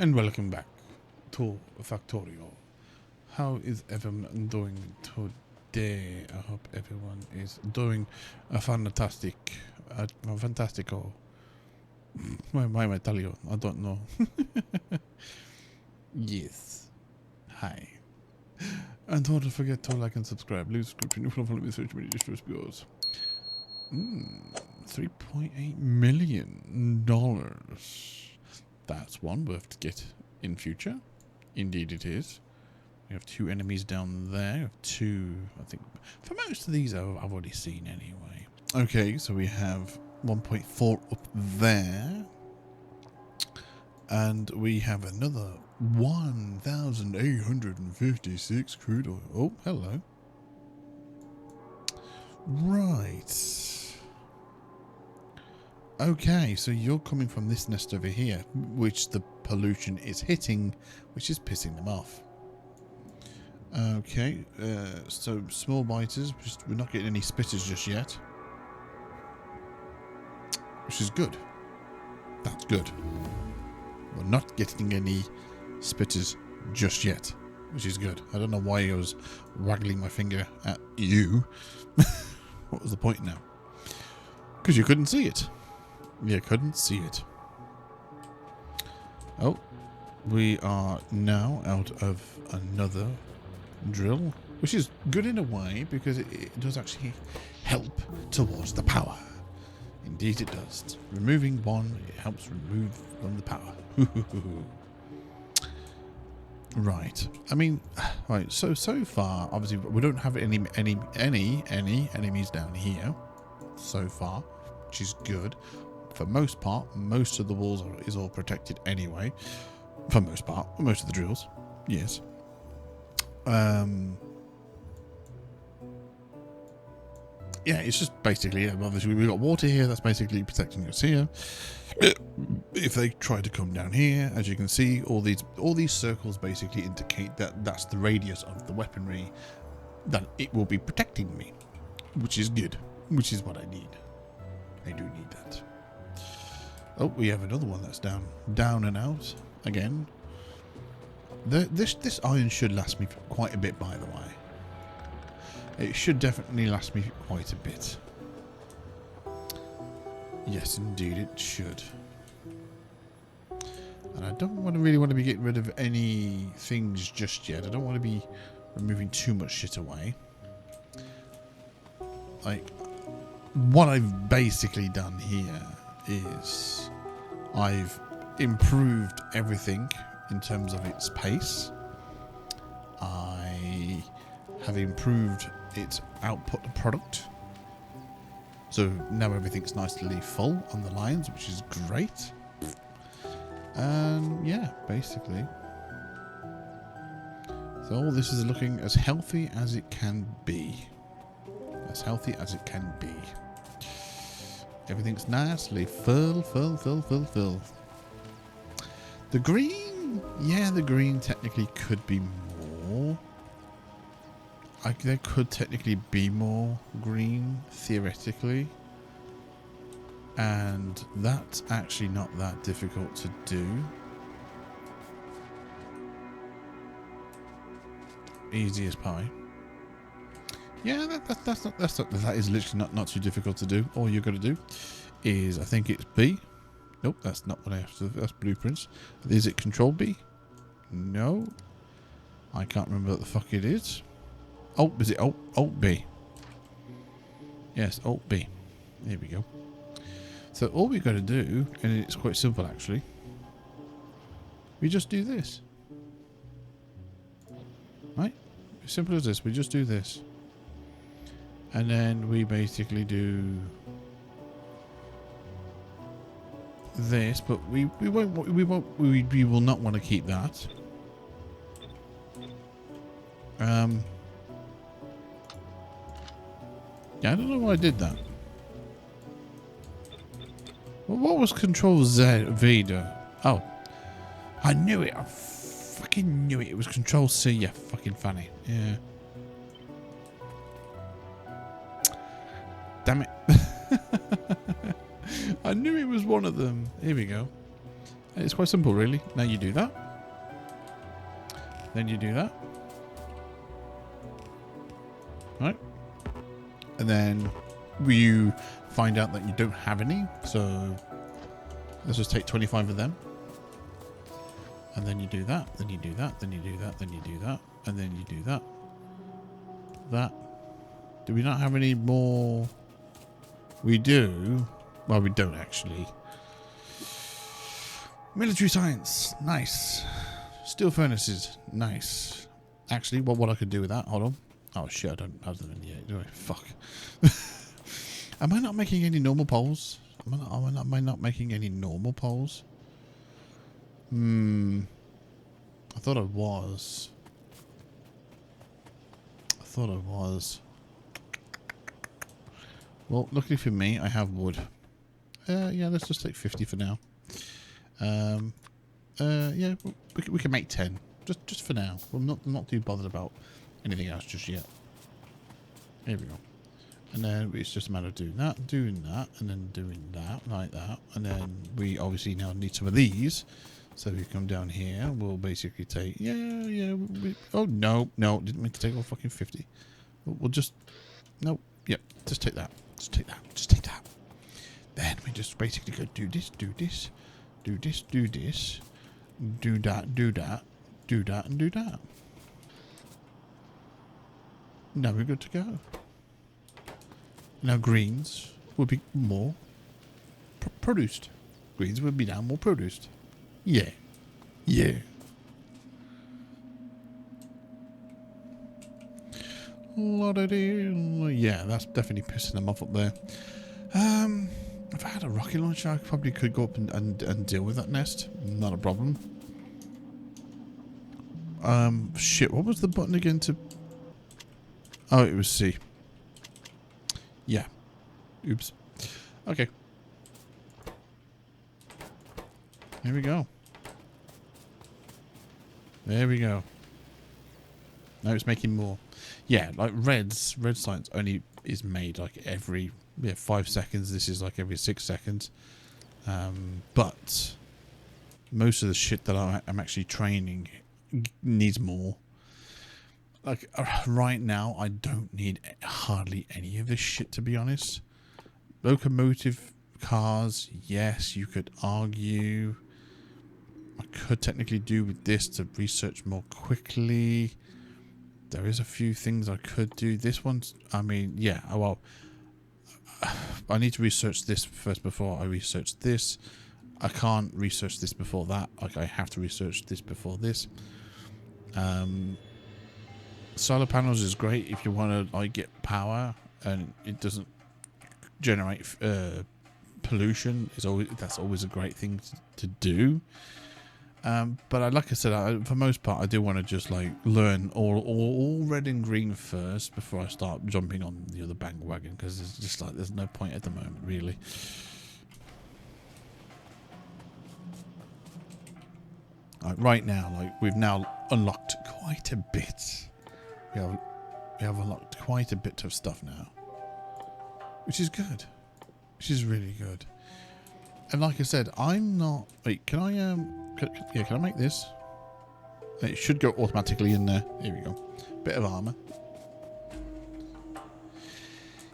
And welcome back to Factorio. How is everyone doing today? I hope everyone is doing a fantastico. Why am I Italian? I don't know. Yes. Hi. And don't forget to like and subscribe. Leave a subscription if you follow me social media just goes. $3.8 million. That's one worth to get in future. Indeed it is. We have two enemies down there. We have two, I think. For most of these I've already seen anyway. Okay, so we have 1.4 up there. And we have another 1,856 crude oil. Oh, hello. Right. Okay, so you're coming from this nest over here, which the pollution is hitting, which is pissing them off. Okay, so small biters, we're not getting any spitters just yet. Which is good. That's good. We're not getting any spitters just yet, which is good. I don't know why I was waggling my finger at you. What was the point now? Because you couldn't see it. You couldn't see it. Oh, we are now out of another drill, which is good in a way because it does actually help towards the power. Indeed it does. Removing one, it helps remove from the power. Right. I mean, right. So far, obviously, we don't have any enemies down here so far, which is good. For most part, most of the walls is all protected anyway. For most part, most of the drills, yes. Yeah, it's just basically, obviously we've got water here, that's basically protecting us here. If they try to come down here, as you can see, all these circles basically indicate that that's the radius of the weaponry that it will be protecting me, which is good, which is what I need. I do need that. Oh, we have another one that's down and out again. This iron should last me for quite a bit, by the way. It should definitely last me quite a bit. Yes, indeed, it should. And I don't really want to be getting rid of any things just yet. I don't want to be removing too much shit away. Like, what I've basically done here is I've improved everything in terms of its pace. I have improved its output product. So now everything's nicely full on the lines, which is great. And yeah, basically. So all this is looking as healthy as it can be. As healthy as it can be. Everything's nicely full. The green, yeah, the green technically could be more. There could technically be more green, theoretically. And that's actually not that difficult to do. Easy as pie. Yeah, that is literally not too difficult to do. All you're going to do is, I think it's B. Nope, that's not what I have to do. That's blueprints. Is it Control B? No. I can't remember what the fuck it is. Oh, is it Alt B? Yes, Alt B. There we go. So all we've got to do, and it's quite simple actually, we just do this. Right? As simple as this. We just do this. And then we basically do this, but we will not want to keep that. Yeah, I don't know why I did that. Well, what was Control V do? Oh, I knew it. I fucking knew it. It was Control C. You fucking funny. Yeah. Damn it. I knew it was one of them. Here we go. It's quite simple, really. Now you do that. Then you do that. Right. And then you find out that you don't have any. So let's just take 25 of them. And then you do that. Then you do that. Then you do that. Then you do that. And then you do that. That. Do we not have any more? We do. Well, we don't actually. Military science. Nice. Steel furnaces. Nice. Actually, what I could do with that. Hold on. Oh shit, I don't have them in the 8, do I? Fuck. Am I not making any normal poles? Am I not making any normal poles? I thought I was. Well, luckily for me, I have wood. Yeah, let's just take 50 for now. Yeah, we can make 10. Just for now. I'm not too bothered about anything else just yet. Here we go. And then it's just a matter of doing that, and then doing that, like that. And then we obviously now need some of these. So if you come down here, we'll basically take... Yeah. Oh, no. Didn't mean to take all fucking 50. We'll just... Nope. Yep. Just take that. Just take that. Then we just basically go do this. Do that, and do that. Now we're good to go. Now greens will be more produced. Greens will be now more produced. Yeah. Yeah, that's definitely pissing them off up there. If I had a rocket launcher, I probably could go up and deal with that nest. Not a problem. Shit, what was the button again to... Oh, it was C. Yeah. Oops. Okay. There we go. Now it's making more. Yeah, like red science only is made like every 5 seconds. This is like every 6 seconds. But most of the shit that I'm actually training needs more. Like right now, I don't need hardly any of this shit, to be honest. Locomotive cars, yes, you could argue. I could technically do with this to research more quickly. There is a few things I could do. This one's, I mean, yeah, well, I need to research this first before I research this. I can't research this before that. Like, I have to research this before this. Solar panels is great if you want to like get power and it doesn't generate pollution. That's always a great thing to do. But like I said, for most part, I do want to just like learn all red and green first before I start jumping on the other bandwagon, because it's just like there's no point at the moment, really. Like right now, like we've now unlocked quite a bit. We have unlocked quite a bit of stuff now, which is good. Which is really good. And like I said, I'm not. Wait, can I can I make this? It should go automatically in there. Here we go. Bit of armor.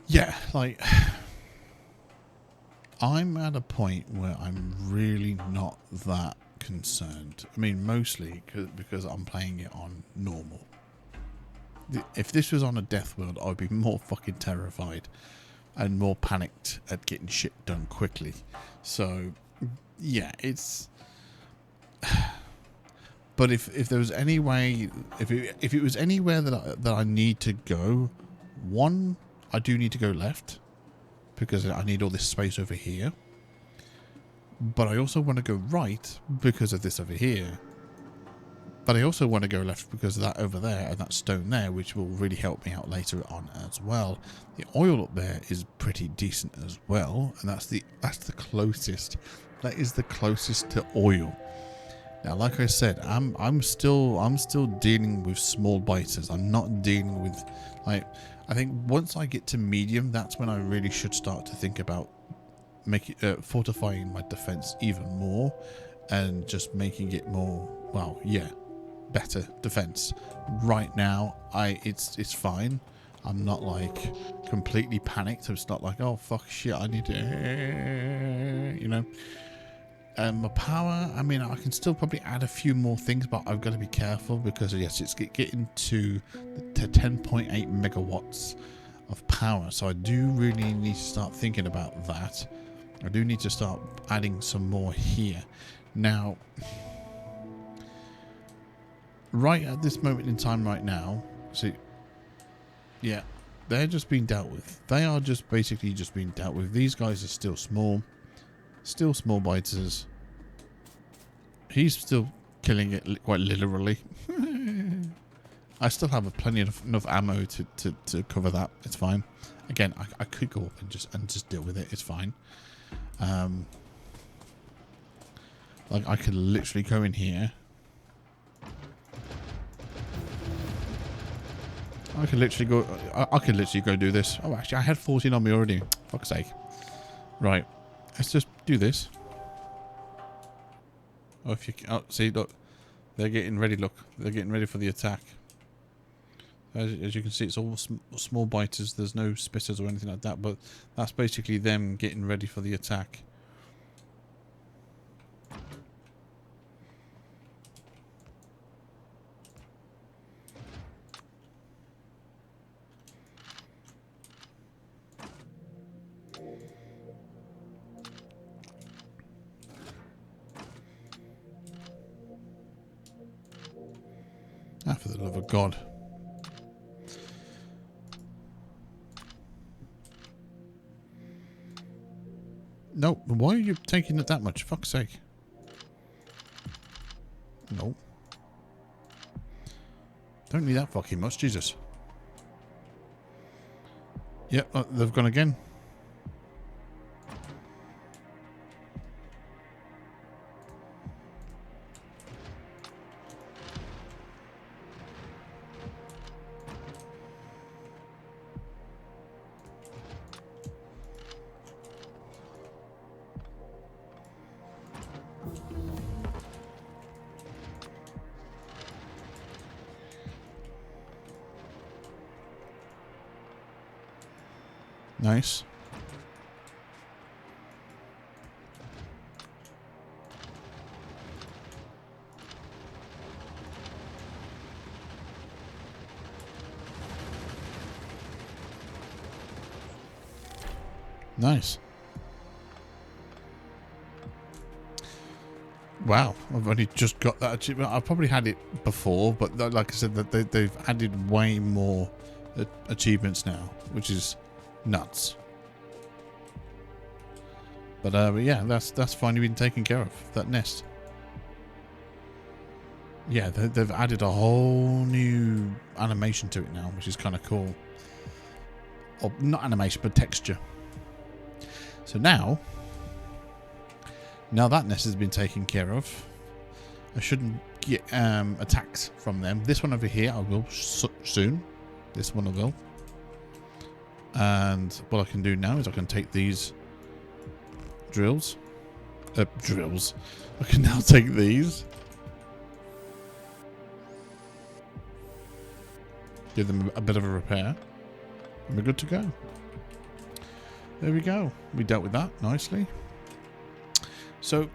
Yeah, like I'm at a point where I'm really not that concerned. I mean, mostly because I'm playing it on normal. If this was on a death world, I'd be more fucking terrified and more panicked at getting shit done quickly. So, yeah, it's... But if there was any way... If it was anywhere that I need to go, one, I do need to go left, because I need all this space over here. But I also want to go right because of this over here. But I also want to go left because of that over there and that stone there, which will really help me out later on as well. The oil up there is pretty decent as well, and that's the closest. That is the closest to oil. Now, like I said, I'm still dealing with small biters. I'm not dealing with, like, I think once I get to medium, that's when I really should start to think about fortifying my defense even more and just making it more, well, yeah, better defense. Right now, it's fine. I'm not like completely panicked. It's not like, oh fuck shit, I need to, you know. My power, I mean, I can still probably add a few more things, but I've got to be careful because yes, it's getting to 10.8 megawatts of power. So I do really need to start thinking about that. I do need to start adding some more here. Now, right at this moment in time right now, see, yeah, they're just being dealt with. They are just basically just being dealt with. These guys are still small biters. He's still killing it quite literally. I still have plenty of enough ammo to cover that. It's fine. Again, I could go up and just deal with it. It's fine. Like I could literally go in here. I could literally go. I could literally go do this. Oh, actually, I had 14 on me already. Fuck's sake. Right. Let's just do this. Oh, if you see, look, they're getting ready. Look, they're getting ready for the attack. As you can see, it's all small biters. There's no spitters or anything like that. But that's basically them getting ready for the attack. Ah, for the love of God. No, why are you taking it that much? Fuck's sake. No. Don't need that fucking much, Jesus. Yep, they've gone again. Nice. Nice. Wow, I've only just got that achievement. I've probably had it before, but like I said, that they've added way more achievements now, which is nuts. But yeah, that's finally been taken care of. That nest. Yeah, they've added a whole new animation to it now, which is kind of cool. Or not animation, but texture. So now that nest has been taken care of, I shouldn't get attacks from them. This one over here, I will soon. This one I will. And what I can do now is I can take these drills. I can now take these. Give them a bit of a repair. And we're good to go. There we go. We dealt with that nicely. So,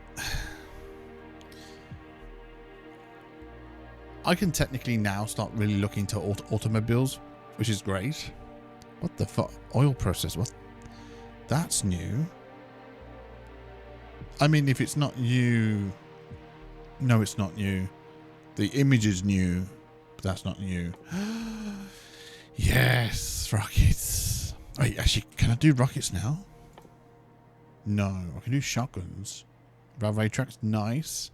I can technically now start really looking to automobiles, which is great. What the fuck? Oil process? What? That's new. I mean, if it's not new... No, it's not new. The image is new, but that's not new. Yes, rockets. Wait, actually, can I do rockets now? No, I can do shotguns. Railway tracks, nice.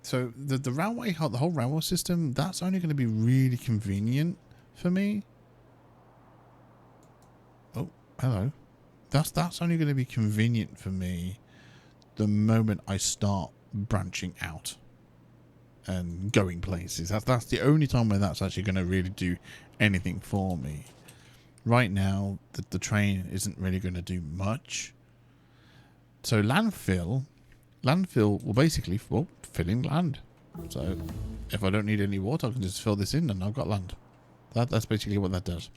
So the railway, the whole railway system, that's only going to be really convenient for me. Oh, hello. That's only going to be convenient for me the moment I start branching out and going places. That's the only time where that's actually going to really do anything for me. Right now, the train isn't really going to do much. So landfill, landfill will basically, well, fill in land. So if I don't need any water, I can just fill this in and I've got land. That's basically what that does.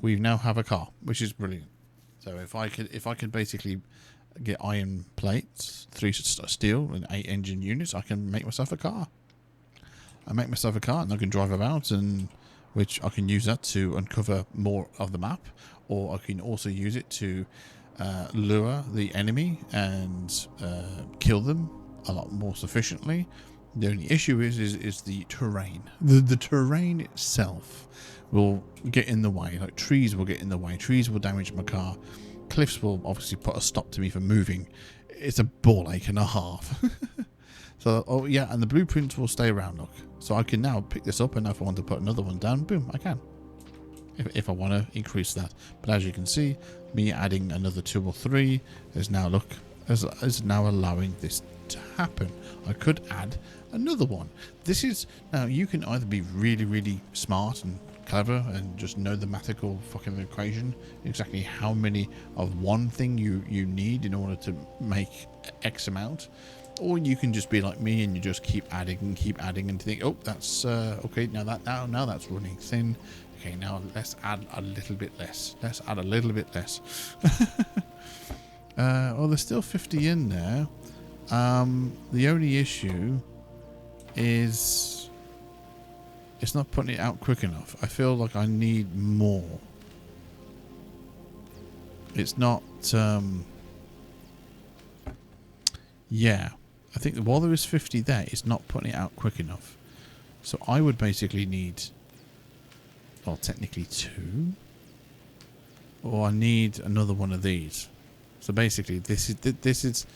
We now have a car, which is brilliant. So if I could basically get iron plates, 3 steel and 8 engine units, I can make myself a car. I make myself a car and I can drive about, and which I can use that to uncover more of the map, or I can also use it to lure the enemy and kill them a lot more sufficiently. The only issue is the terrain. The terrain itself will get in the way. Like trees will get in the way. Trees will damage my car. Cliffs will obviously put a stop to me from moving. It's a ball ache and a half. So, oh yeah, and the blueprints will stay around, look. So I can now pick this up, and if I want to put another one down, boom, I can. If I want to increase that. But as you can see, me adding another 2 or 3 is now, look, is now allowing this to happen. I could add another one. This is, now you can either be really, really smart and clever and just know the mathematical fucking equation, exactly how many of one thing you need in order to make X amount. Or you can just be like me and you just keep adding and think, oh, that's okay, now that's running thin. Okay, now let's add a little bit less. Let's add a little bit less. Well, there's still 50 in there. The only issue is it's not putting it out quick enough. I feel like I need more. It's not, yeah. I think while there is 50 there, it's not putting it out quick enough. So I would basically need, well, technically 2. Or I need another one of these. So basically, this is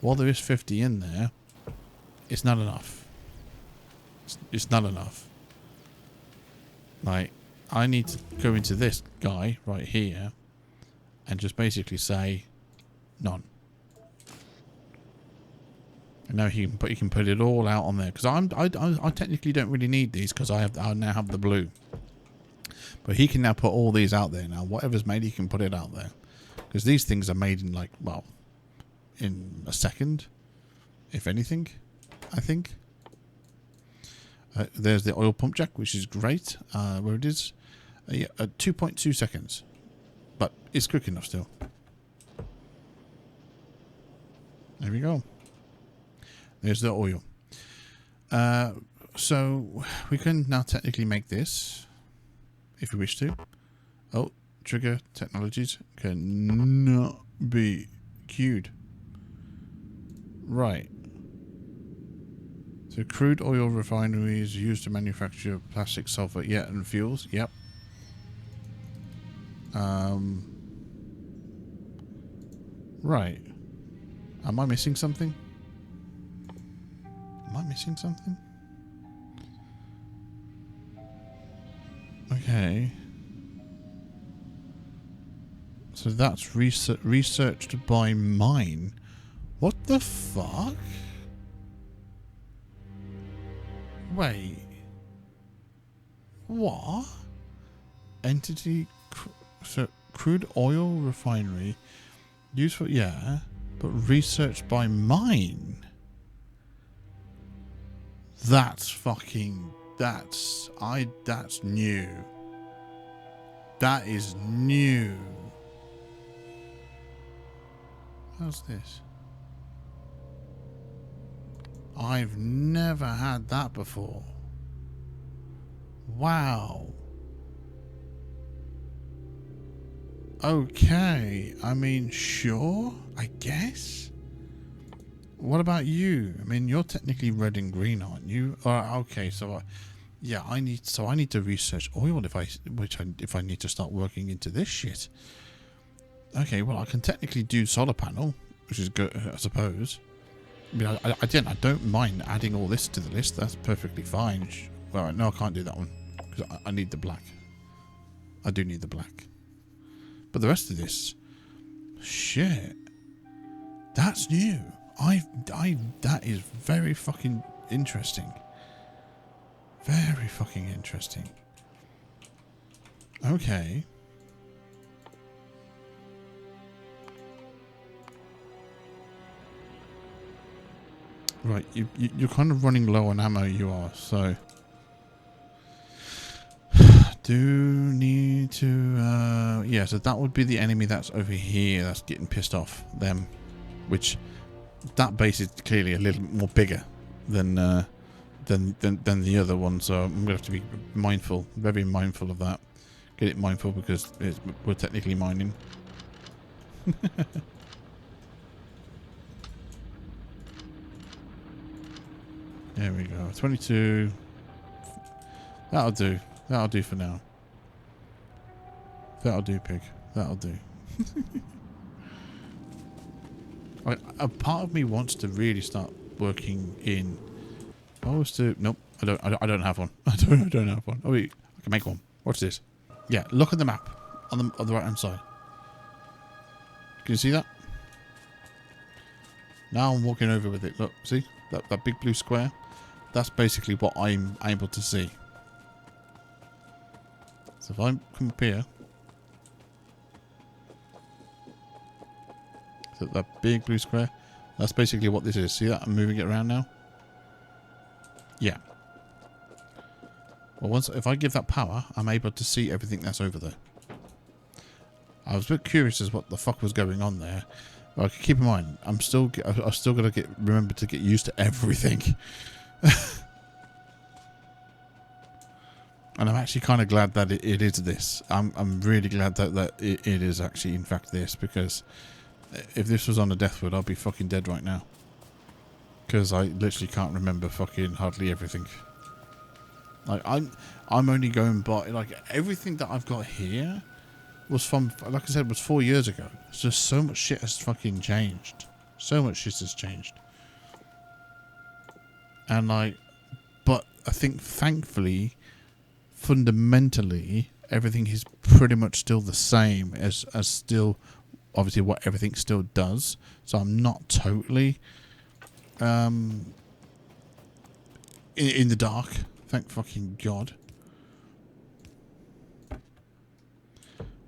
while there is 50 in there, it's not enough. It's not enough. Like, I need to go into this guy right here and just basically say none. And now you can put it all out on there, because I technically don't really need these because I now have the blue. But he can now put all these out there now. Whatever's made, he can put it out there, because these things are made in, like, well, in a second, if anything, I think. There's the oil pump jack, which is great. Where it is, yeah, 2.2 seconds, but it's quick enough still. There we go. There's the oil. So we can now technically make this, if we wish to. Oh, trigger technologies cannot be queued. Right. So crude oil refineries used to manufacture plastic, sulfur, yeah, and fuels. Yep. Right. Am I missing something? Am I missing something? Okay. So that's researched by mine. What the fuck? Wait. What? Entity... So, crude oil refinery. Used for... Yeah. But researched by mine. That's fucking... That's new. That is new. How's this? I've never had that before. Wow. Okay. I mean, sure, I guess. What about you? I mean, you're technically red and green, aren't you? Okay, so yeah, I need to research oil if I need to start working into this shit. Okay, well, I can technically do solar panel, which is good, I suppose. I mean, I don't mind adding all this to the list. That's perfectly fine. Well, no, I can't do that one because I need the black. I do need the black. But the rest of this, shit, that's new. That is very fucking interesting. Very fucking interesting. Okay. Right, you're kind of running low on ammo, you are, so... Do need to... yeah, so that would be the enemy that's over here that's getting pissed off. Them. Which... That base is clearly a little more bigger than the other one, so I'm going to have to be mindful, very mindful of that. Get it mindful because we're technically mining. There we go. 22. That'll do. That'll do for now. That'll do, pig. That'll do. A part of me wants to really start working in. I was to. Nope. I don't have one. I don't have one. Oh wait. I can make one. Watch this. Yeah. Look at the map on the right hand side. Can you see that? Now I'm walking over with it. Look. See that big blue square? That's basically what I'm able to see. So if I come up here, so that big blue square, that's basically what this is. See that? I'm moving it around now. Yeah. Well, if I give that power, I'm able to see everything that's over there. I was a bit curious as what the fuck was going on there. But keep in mind, I've still got to remember to get used to everything. And I'm actually kind of glad that it is this. I'm really glad that it is actually in fact this, because if this was on a Deathwood, I'd be fucking dead right now. Because I literally can't remember fucking hardly everything. Like I'm only going by like everything that I've got here was from, like I said, was 4 years ago. It's just so much shit has fucking changed. So much shit has changed. And like, but I think thankfully, fundamentally, everything is pretty much still the same as still, obviously what everything still does. So I'm not totally in the dark. Thank fucking God.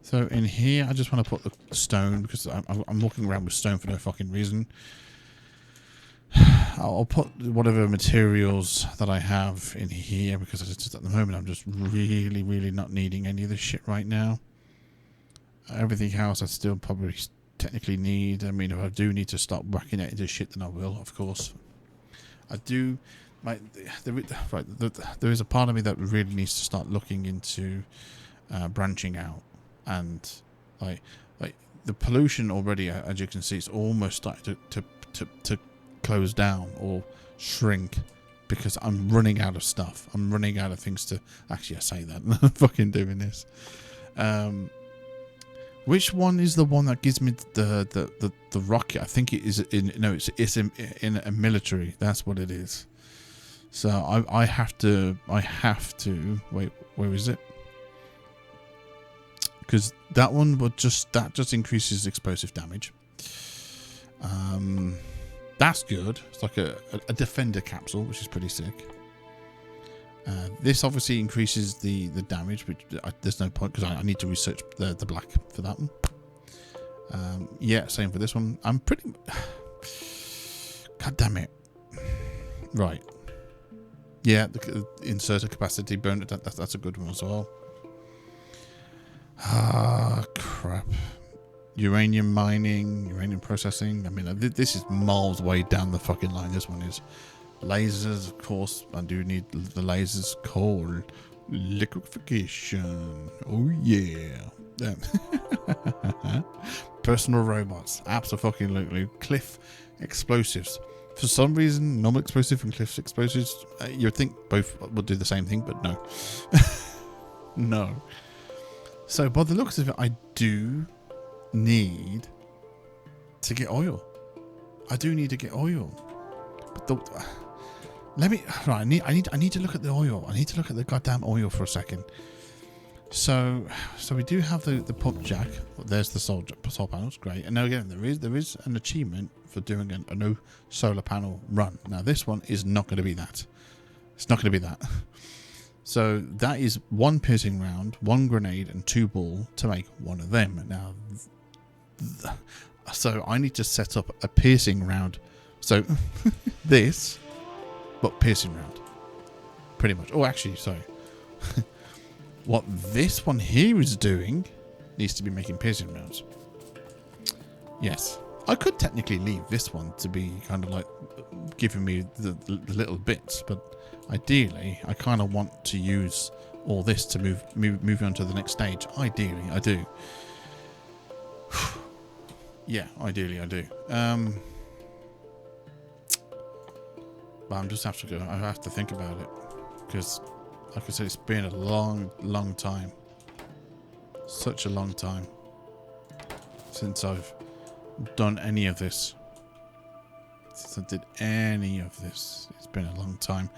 So in here, I just want to put the stone because I'm walking around with stone for no fucking reason. I'll put whatever materials that I have in here because just at the moment I'm just really not needing any of this shit right now. Everything else I still probably technically need. I mean, if I do need to start whacking it into shit, then I will, of course. I do. There is a part of me that really needs to start looking into branching out. And like the pollution already, as you can see, it's almost starting to close down or shrink because I'm running out of stuff. I'm running out of things to actually. I say that I'm fucking doing this. Which one is the one that gives me the rocket? I think it is it's in a military. That's what it is. So I have to wait. Where is it? Because that one would just increases explosive damage. That's good. It's like a defender capsule, which is pretty sick. This obviously increases the damage, which there's no point because I need to research the black for that one. Yeah, same for this one. I'm pretty. God damn it! Right. Yeah, the inserter capacity burn. That's a good one as well. Ah, crap. Uranium mining, uranium processing. I mean, this is miles way down the fucking line. This one is. Lasers, of course. I do need the lasers. Coal. Liquefaction. Oh, yeah. Personal robots. Absolutely. Cliff explosives. For some reason, normal explosive and cliff explosives, you'd think both would do the same thing, but no. No. So, by the looks of it, I do need to get oil. I do need to get oil. But I need to look at the oil. I need to look at the goddamn oil for a second. So we do have the pump jack. There's the solar panels, great. And now again, there is an achievement for doing a no solar panel run. Now this one is not going to be that. It's not going to be that. So that is 1 piercing round, 1 grenade, and 2 ball to make one of them. Now, so I need to set up a piercing round. So this, but piercing round, pretty much. Oh, actually, sorry. What this one here is doing needs to be making piercing rounds. Yes. I could technically leave this one to be kind of like giving me the little bits, but ideally I kind of want to use all this to move on to the next stage. Ideally, I do. Yeah, ideally I do. But I'm just have to go. I have to think about it because, like I said, it's been a long time. Such a long time since I've done any of this. Since I did any of this, it's been a long time.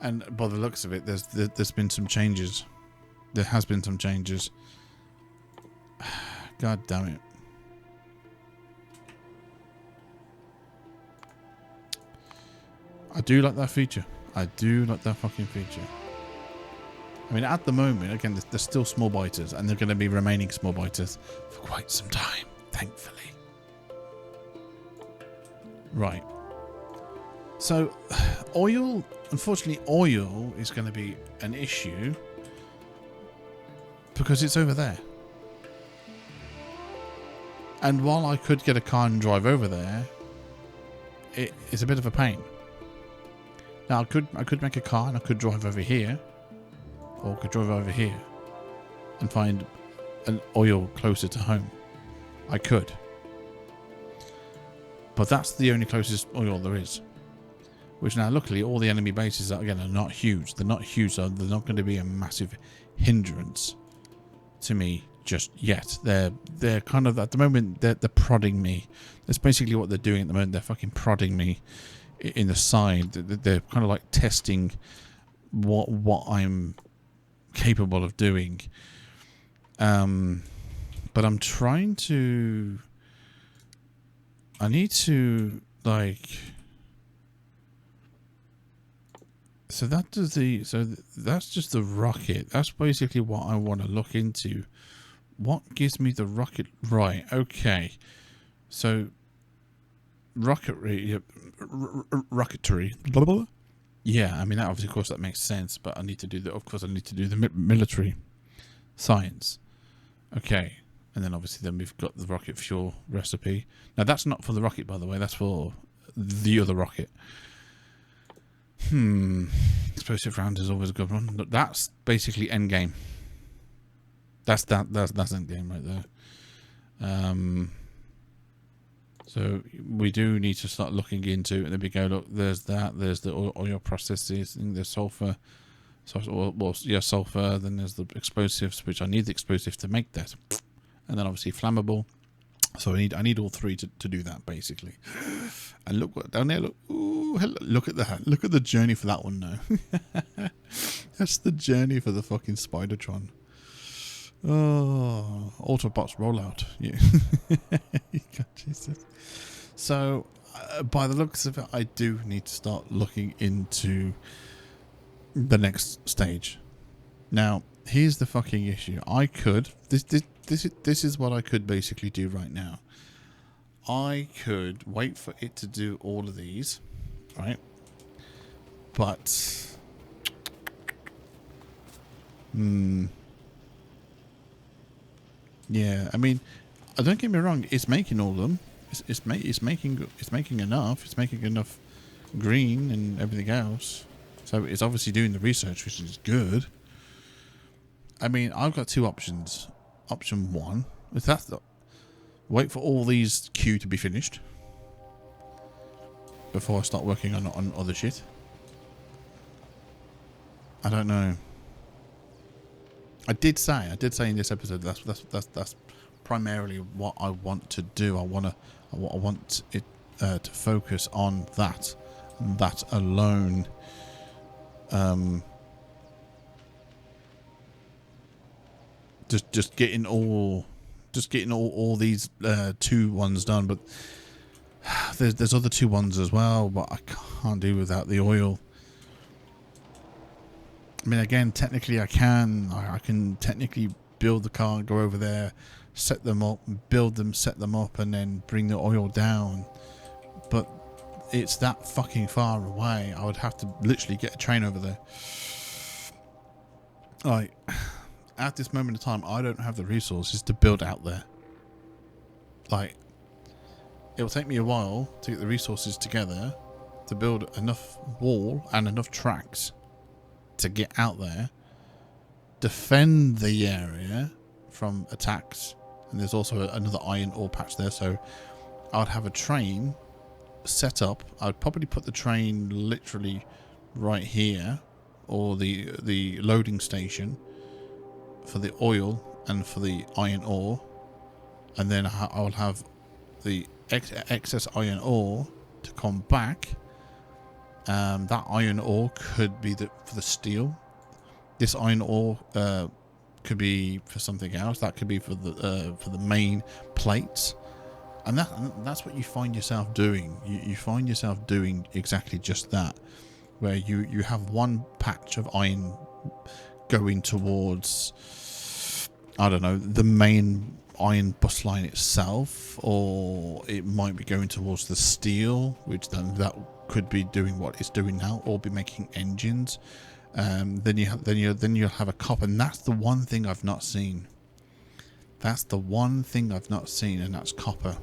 And by the looks of it, there's been some changes. There has been some changes. God damn it. I do like that feature. I do like that fucking feature. I mean, at the moment, again, there's still small biters, and they're going to be remaining small biters for quite some time, thankfully. Right. So, oil, unfortunately, oil is going to be an issue because it's over there. And while I could get a car and drive over there, it is a bit of a pain. Now, I could make a car and I could drive over here, or I could drive over here and find an oil closer to home. I could. But that's the only closest oil there is. Which now, luckily, all the enemy bases, again, are not huge. They're not huge, so they're not going to be a massive hindrance to me just yet. They're kind of, at the moment, they're prodding me. That's basically what they're doing at the moment. They're fucking prodding me in the side. They're kind of like testing what I'm capable of doing. But I'm trying to... I need to, like... So that does the... So that's just the rocket. That's basically what I want to look into. What gives me the rocket? Right, okay. So... Rocketry... Rocketry... Blah, blah, blah. Yeah, I mean, that obviously, of course, that makes sense. But I need to do the... Of course, I need to do the military science. Okay. And then obviously then we've got the rocket fuel recipe. Now that's not for the rocket, by the way. That's for the other rocket. Explosive round is always a good one. But that's basically end game. That's end game right there. So we do need to start looking into, and then we go, look, there's that. There's the oil processes. There's sulfur. Sulfur. Then there's the explosives, which I need the explosive to make that. And then obviously flammable. So I need all three to do that basically. And look what down there. Look, ooh, hello, look at that. Look at the journey for that one now. That's the journey for the fucking Spidertron. Oh, Autobots rollout. Yeah. God, Jesus. So by the looks of it, I do need to start looking into the next stage. Now, here's the fucking issue. I could this is what I could basically do right now. I could wait for it to do all of these, right? But yeah, I mean, don't get me wrong, it's making all of them. It's making enough. It's making enough green and everything else. So it's obviously doing the research, which is good. I mean, I've got two options. Option one is wait for all these queue to be finished before I start working on other shit. I don't know. I did say in this episode that's primarily what I want to do. I want it to focus on that alone. Just getting all these 2 ones done, but there's other 2 ones as well, but I can't do without the oil. I mean, again, technically I can technically build the car and go over there, set them up, build them, set them up, and then bring the oil down. But it's that fucking far away. I would have to literally get a train over there. Like, at this moment in time, I don't have the resources to build out there. Like, it will take me a while to get the resources together to build enough wall and enough tracks to get out there, defend the area from attacks, and there's also another iron ore patch there, so I would have a train set up. I would probably put the train literally right here, or the loading station for the oil and for the iron ore, and then I will have the excess iron ore to come back. That iron ore could be for the steel. This iron ore could be for something else. That could be for the main plates, and that's what you find yourself doing. You find yourself doing exactly just that, where you have one patch of iron going towards, I don't know, the main iron bus line itself, or it might be going towards the steel, which then that could be doing what it's doing now, or be making engines. Then you'll have a copper, and that's the one thing I've not seen. That's the one thing I've not seen, and that's copper.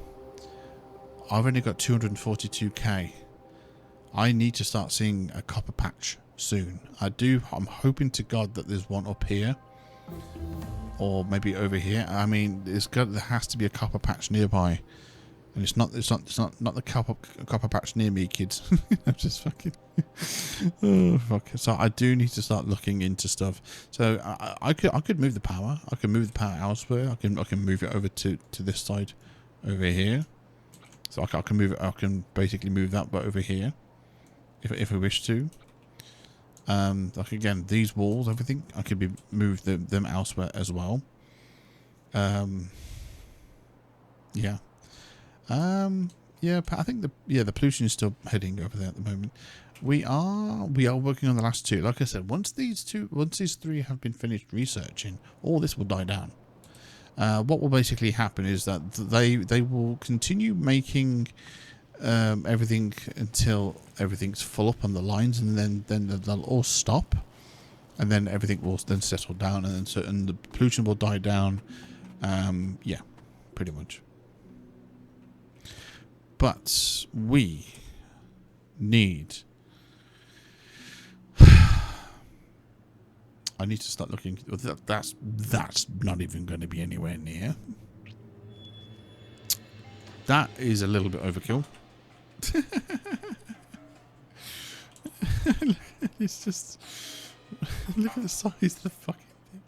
I've only got 242k. I need to start seeing a copper patch soon. I'm hoping to God that there's one up here, or maybe over here. I mean, there has to be a copper patch nearby, and it's not the copper patch near me, kids. I'm just fucking. Oh fuck! So I do need to start looking into stuff. So I could move the power. I can move the power elsewhere. I can move it over to this side, over here. So I can move it. I can basically move that, but over here, if I wish to. Like again, these walls, everything, I could move them elsewhere as well. Yeah. Yeah, I think the pollution is still heading over there at the moment. We are working on the last two. Like I said, once these three have been finished researching, all this will die down. What will basically happen is that they will continue making everything until everything's full up on the lines, and then they'll all stop, and then everything will then settle down, and the pollution will die down. Yeah, pretty much. But we need. I need to start looking. That's not even going to be anywhere near. That is a little bit overkill. It's just look at the size of the fucking thing.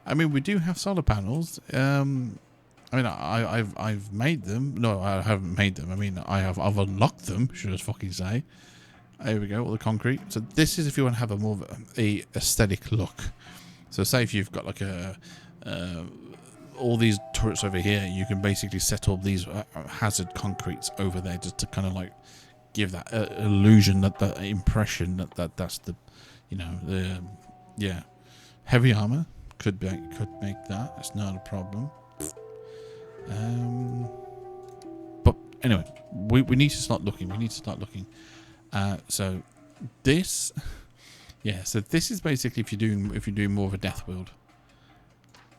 I mean, we do have solar panels. I mean, I've made them. No, I haven't made them. I mean, I've unlocked them. Should I fucking say? There we go. All the concrete. So this is if you want to have a more of a aesthetic look. So say if you've got like all these turrets over here, you can basically set up these hazard concretes over there just to kind of like give that illusion, that impression that's the, heavy armor could make that. It's not a problem. But anyway, we need to start looking. So this, so this is basically if you're doing more of a death build.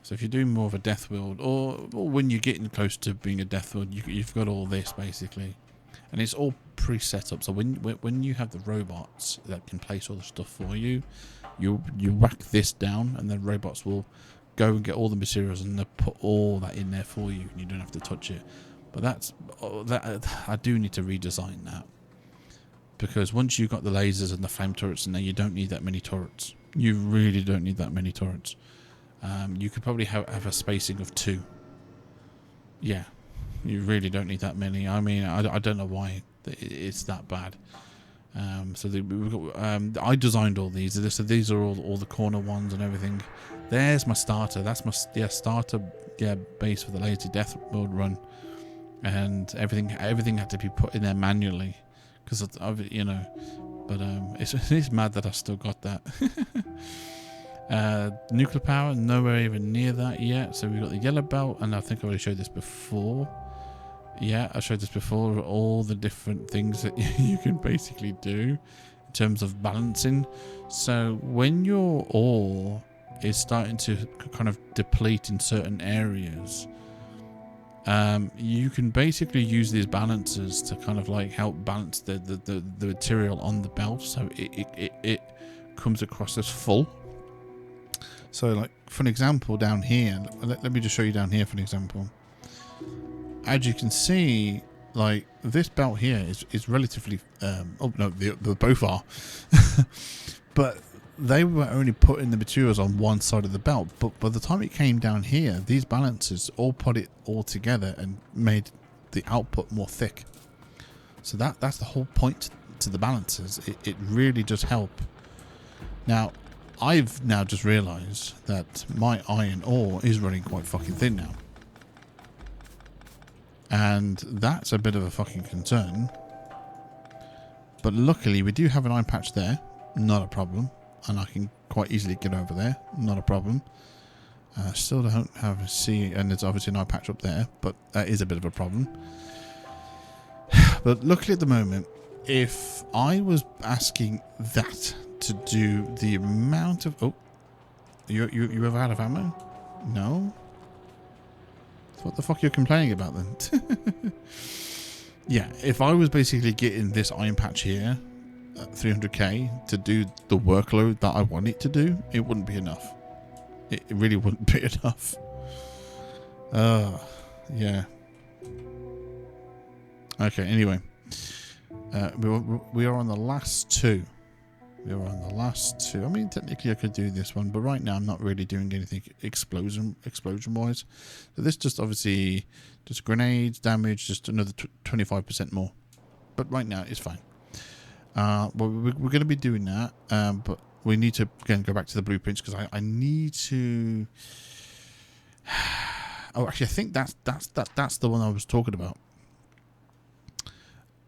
So if you're doing more of a death build, or when you're getting close to being a death build, you've got all this basically, and it's all pre-set up. So when you have the robots that can place all the stuff for you, you whack this down, and then robots will go and get all the materials and they'll put all that in there for you, and you don't have to touch it. But that I do need to redesign that, because once you've got the lasers and the flame turrets in there, you don't need that many turrets. You really don't need that many turrets. You could probably have a spacing of 2. Yeah, you really don't need that many. I mean, I don't know why it's that bad. We've got, I designed all these. So these are all the corner ones and everything. There's my starter. That's my starter base for the lazy death mode run, and everything had to be put in there manually because of it, But it's mad that I still got that. Nuclear power, nowhere even near that yet. So we've got the yellow belt, and I think I already showed this before. Yeah, I showed this before, all the different things that you can basically do in terms of balancing. So when your ore is starting to kind of deplete in certain areas, you can basically use these balancers to kind of like help balance the material on the belt, so it comes across as full. So like for an example down here, let me just show you down here for an example. As you can see, like this belt here is relatively oh no, they both are but they were only putting the materials on one side of the belt, but by the time it came down here, these balancers all put it all together and made the output more thick. So that's the whole point to the balancers. It really does help. Now I've now just realized that my iron ore is running quite fucking thin now. And that's a bit of a fucking concern. But luckily we do have an iron patch there. Not a problem. And I can quite easily get over there. Not a problem. Still don't have a C, and there's obviously an iron patch up there, but that is a bit of a problem. But luckily at the moment, if I was asking that to do the amount of... Oh, you ever out of ammo? No? So what the fuck are you complaining about then? Yeah, if I was basically getting this iron patch here at 300k to do the workload that I want it to do, it wouldn't be enough. It really wouldn't be enough. Yeah. Okay, anyway. We are on the last two. We are on the last two. I mean, technically I could do this one, but right now I'm not really doing anything explosion wise. So this just obviously just grenades, damage, just another 25% more. But right now it's fine. Well, we're going to be doing that, but we need to again go back to the blueprints because I need to. Oh, actually, I think that's the one I was talking about.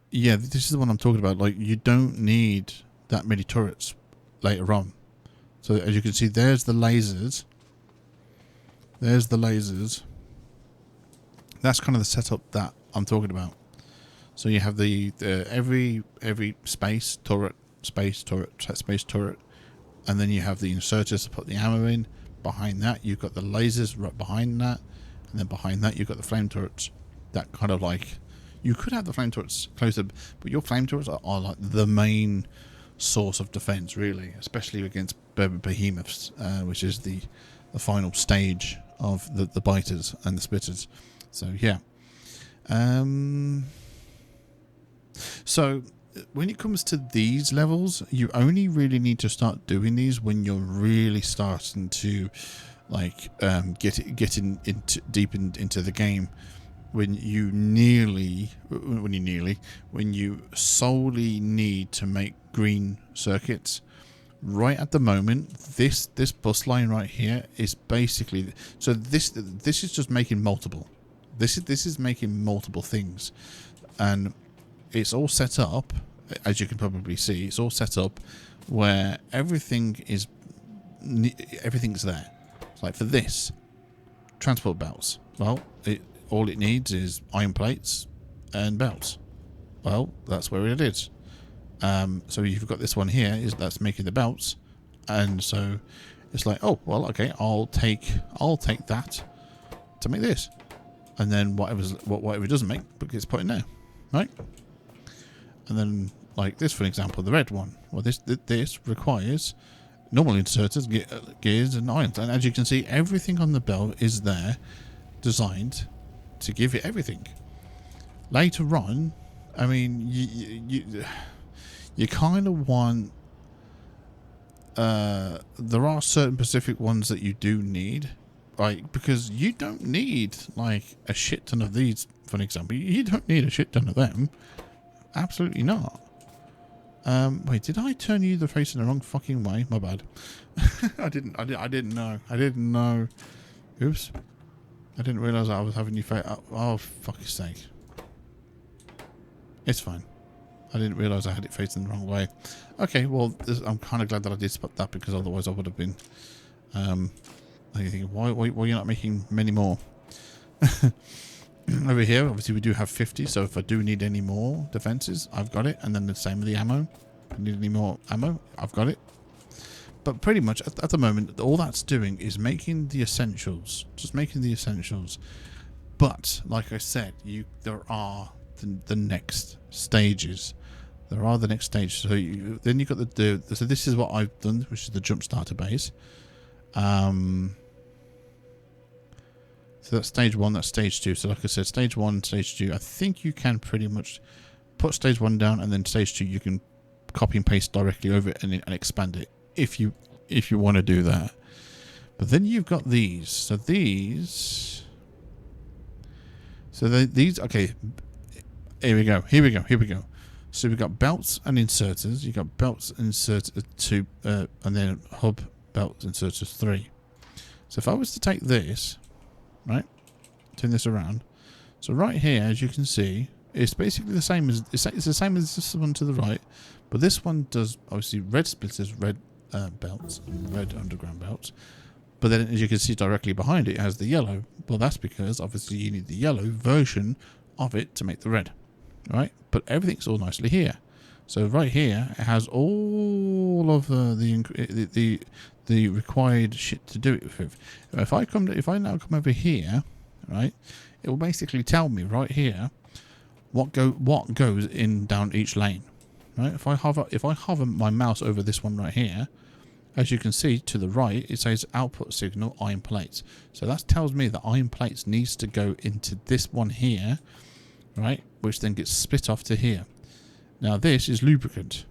Yeah, this is the one I'm talking about. Like, you don't need that many turrets later on. So as you can see, there's the lasers. There's the lasers. That's kind of the setup that I'm talking about. So you have the every space turret, and then you have the inserters to put the ammo in. Behind that, you've got the lasers right behind that, and then behind that, you've got the flame turrets. That kind of like, you could have the flame turrets closer, but your flame turrets are like the main source of defense, really, especially against behemoths, which is the final stage of the biters and the spitters. So yeah. So when it comes to these levels, you only really need to start doing these when you're really starting to like get into deep into the game. When you solely need to make green circuits. Right at the moment, this bus line right here is basically, so this is just making multiple. This is making multiple things, and it's all set up, as you can probably see. It's all set up where everything's there. It's like for this transport belts. Well, all it needs is iron plates and belts. Well, that's where it is. So you've got this one here that's making the belts, and so it's like, oh well, okay, I'll take that to make this, and then whatever it doesn't make gets put in there, right? And then like this, for example, the red one. Well, this requires normal inserters, gears, and irons, and as you can see, everything on the belt is there, designed to give it everything. Later on, I mean, you kind of want. There are certain specific ones that you do need, right? Because you don't need like a shit ton of these. For an example, you don't need a shit ton of them. Absolutely not. Wait, did I turn you the face in the wrong fucking way? My bad. I didn't know. Oops. I didn't realise I was having you face. Oh, fuck's sake. It's fine. I didn't realise I had it facing the wrong way. Okay, well, I'm kind of glad that I did spot that, because otherwise I would have been thinking, why are you not making many more? Over here, obviously, we do have 50, so if I do need any more defenses, I've got it. And then the same with the ammo. If I need any more ammo, I've got it. But pretty much, at the moment, all that's doing is making the essentials. Just making the essentials. But, like I said, there are the next stages. There are the next stages. So then you've got so this is what I've done, which is the jump starter base. So that's stage 1, that's stage 2. So like I said, stage 1, stage 2, I think you can pretty much put stage 1 down, and then stage 2 you can copy and paste directly over it and expand it if you want to do that. But then you've got these. So these okay, here we go. So we've got belts and inserters. You've got belts, inserters 2, and then hub, belts, inserters 3. So if I was to take this, right, turn this around. So right here, as you can see, it's basically the same as it's the same as this one to the right, but this one does obviously red splitters, red belts, and red underground belts. But then, as you can see directly behind it, it has the yellow. Well, that's because obviously you need the yellow version of it to make the red, right? But everything's all nicely here. So right here, it has all of the required shit to do it with. If I now come over here, right, it will basically tell me right here what goes in down each lane, right? If I hover my mouse over this one right here, as you can see to the right, it says output signal iron plates. So that tells me that iron plates needs to go into this one here, right, which then gets split off to here. Now this is lubricant.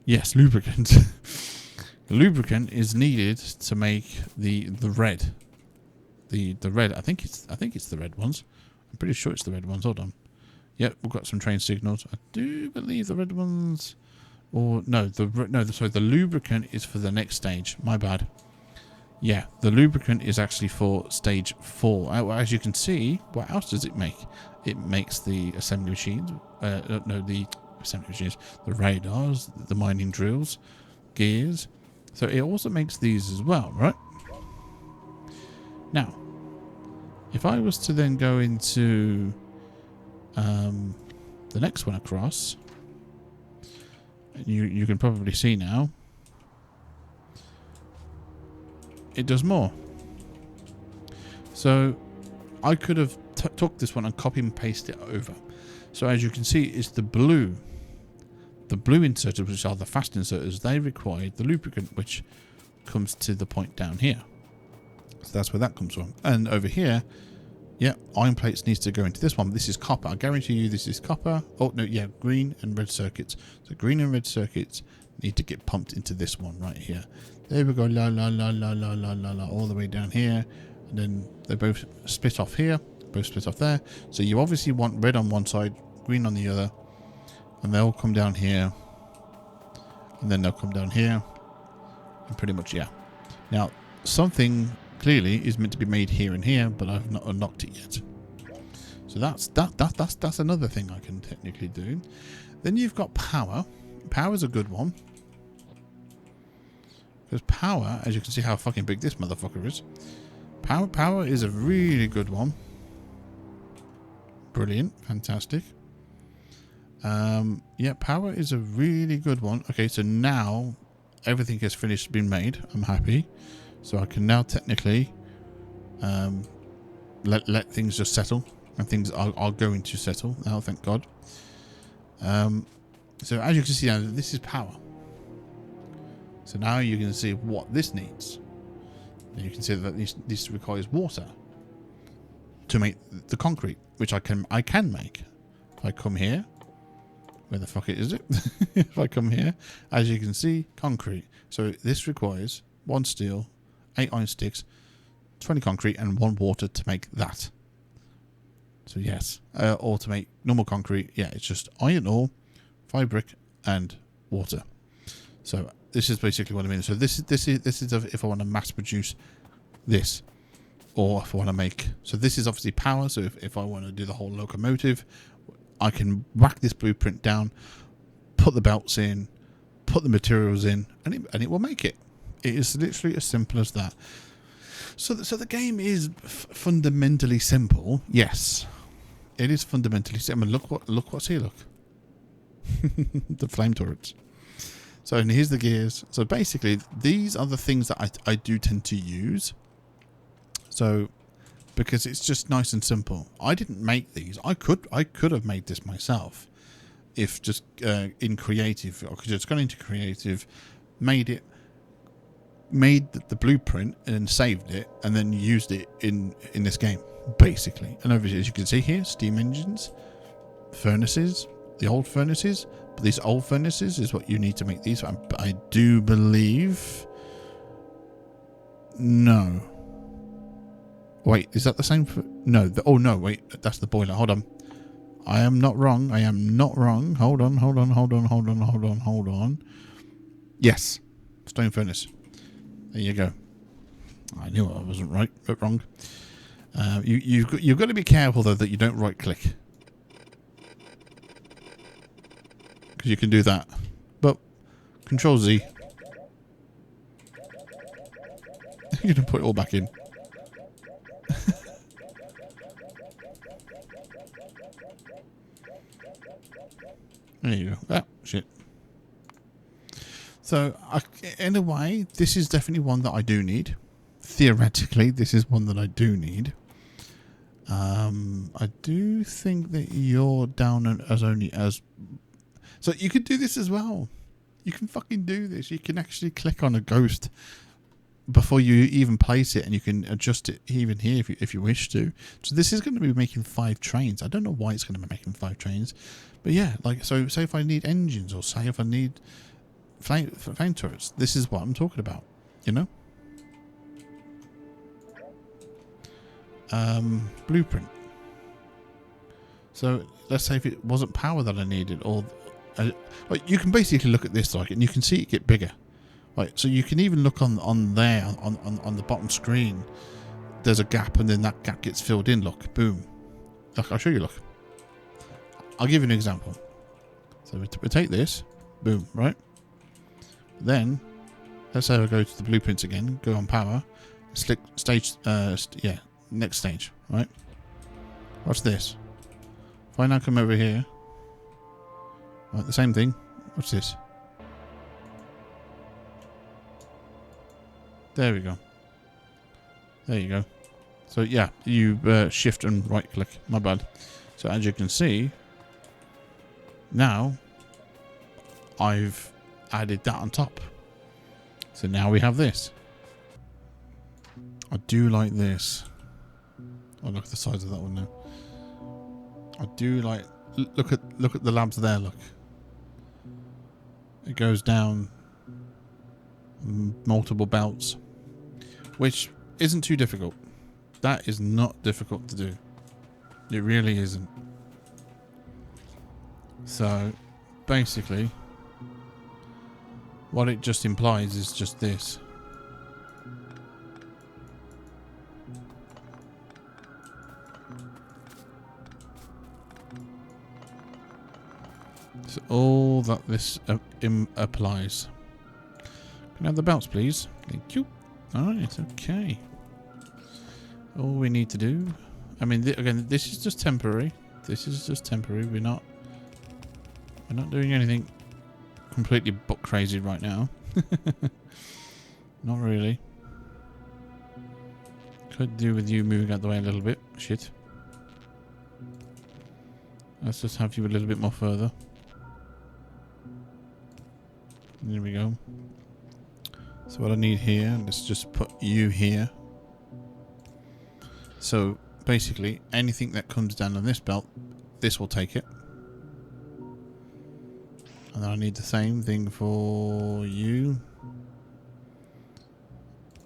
Yes, lubricant. Lubricant is needed to make the red. The red. I think it's the red ones. I'm pretty sure it's the red ones. Hold on. Yep, we've got some train signals. I do believe the red ones. Or no, sorry, the lubricant is for the next stage. My bad. Yeah, the lubricant is actually for stage 4. As you can see, what else does it make? It makes the assembly machines. The assembly machines, the radars, the mining drills, gears. So it also makes these as well, right? Now, if I was to then go into the next one across, you can probably see now, it does more. So I could have took this one and copy and paste it over. So as you can see, it's the blue inserters, which are the fast inserters. They require the lubricant, which comes to the point down here. So that's where that comes from. And over here, yeah, iron plates needs to go into this one. This is copper. I guarantee you this is copper. Oh, no, yeah, green and red circuits. So green and red circuits need to get pumped into this one right here. There we go, la, la, la, la, la, la, la, la, all the way down here. And then they both split off here, both split off there. So you obviously want red on one side, green on the other. And they'll come down here. And then they'll come down here. And pretty much, yeah. Now, something clearly is meant to be made here and here, but I've not unlocked it yet. So that's another thing I can technically do. Then you've got power. Power's a good one. Because power, as you can see how fucking big this motherfucker is. Power is a really good one. Brilliant. Fantastic. Yeah, power is a really good one. Okay, so now everything has finished being made. I'm happy. So I can now technically let things just settle. And things are going to settle now, thank God. So as you can see now, this is power. So now you can see what this needs. And you can see that this requires water to make the concrete, which I can make. If I come here, where the fuck is it? If I come here, as you can see, concrete. So this requires 1 steel, 8 iron sticks, 20 concrete, and 1 water to make that. So yes, or to make normal concrete, yeah, it's just iron ore, 5 brick, and water. So this is basically what I mean. So this is if I want to mass produce this, or if I want to make. So this is obviously power. So if I want to do the whole locomotive, I can whack this blueprint down, put the belts in, put the materials in, and it will make it. It is literally as simple as that. So the game is fundamentally simple. Yes, it is fundamentally simple. Look what's here. Look, the flame turrets. So and here's the gears. So basically, these are the things that I do tend to use. So because it's just nice and simple. I didn't make these. I could have made this myself, if just in creative. I could just gone into creative, made the blueprint and then saved it and then used it in this game basically. And over here, as you can see here, steam engines, furnaces, the old furnaces. But these old furnaces is what you need to make these. I do believe. No. Wait, is that the same for... No. Oh, no, wait. That's the boiler. Hold on. I am not wrong. I am not wrong. Hold on. Yes. Stone furnace. There you go. I knew I wasn't right, but wrong. You've got to be careful, though, that you don't right-click. Because you can do that. But Control Z. You're going to put it all back in. There you go. Ah, shit. So, in a way, this is definitely one that I do need. Theoretically, this is one that I do need. I do think that you're down as only as... So, you could do this as well. You can fucking do this. You can actually click on a ghost before you even place it, and you can adjust it even here if you wish to. So this is going to be making 5 trains. I don't know why it's going to be making 5 trains, but yeah, like, so say if I need engines, or say if I need flame turrets, this is what I'm talking about, you know. Blueprint. So let's say if it wasn't power that I needed, or like, you can basically look at this like, and you can see it get bigger. Right, so you can even look on there, on the bottom screen, there's a gap, and then that gap gets filled in, look, boom. Look, I'll show you, look. I'll give you an example. So we take this, boom, right? Then, let's say I go to the blueprints again, go on power, select stage, yeah, next stage, right? Watch this. If I now come over here, right, the same thing, watch this. There we go. There you go. So yeah, you shift and right click. My bad. So as you can see, now I've added that on top. So now we have this. I do like this. Oh, look at the size of that one now. I do like. Look at the labs there. Look. It goes down multiple belts, which isn't too difficult. That is not difficult to do. It really isn't. So basically what it just implies is just this. So all that this applies. Can I have the belts, please? Thank you. Alright, okay. All we need to do... I mean, again, this is just temporary. This is just temporary. We're not doing anything completely butt crazy right now. Not really. Could do with you moving out the way a little bit. Shit. Let's just have you a little bit more further. There we go. So what I need here, let's just put you here. So basically anything that comes down on this belt, this will take it. And then I need the same thing for you.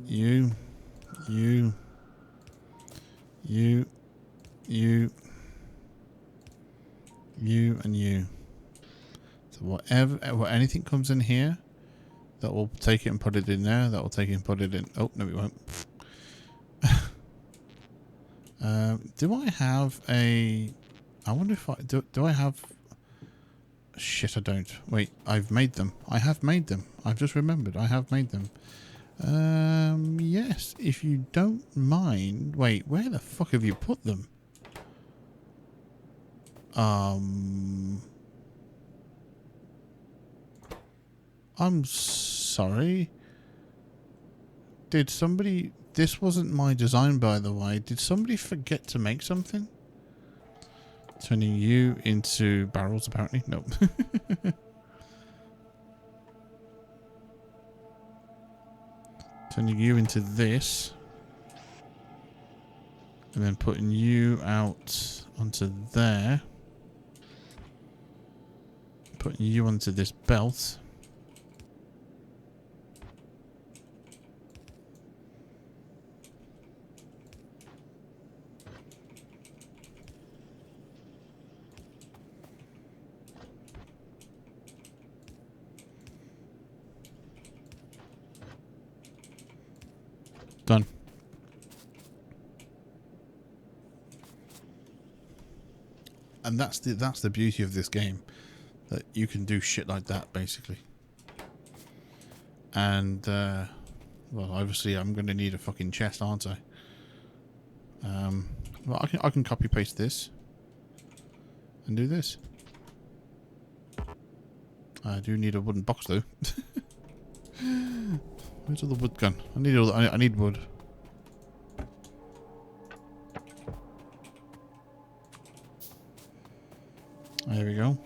You. You. You. You. You and you. So anything comes in here, that will take it and put it in there. That will take it and put it in. Oh, no, we won't. Do I have a... I wonder if I... Do I have... Shit, I don't. Wait, I've made them. I have made them. I've just remembered. I have made them. Yes, if you don't mind. Wait, where the fuck have you put them? I'm sorry. Did somebody... This wasn't my design, by the way. Did somebody forget to make something? Turning you into barrels, apparently. Nope. Turning you into this. And then putting you out onto there. Putting you onto this belt. Done. And that's the beauty of this game, that you can do shit like that basically. And well, obviously I'm going to need a fucking chest, aren't I? Well, I can copy paste this and do this. I do need a wooden box though. Where's all the wood gone? I need wood. There we go.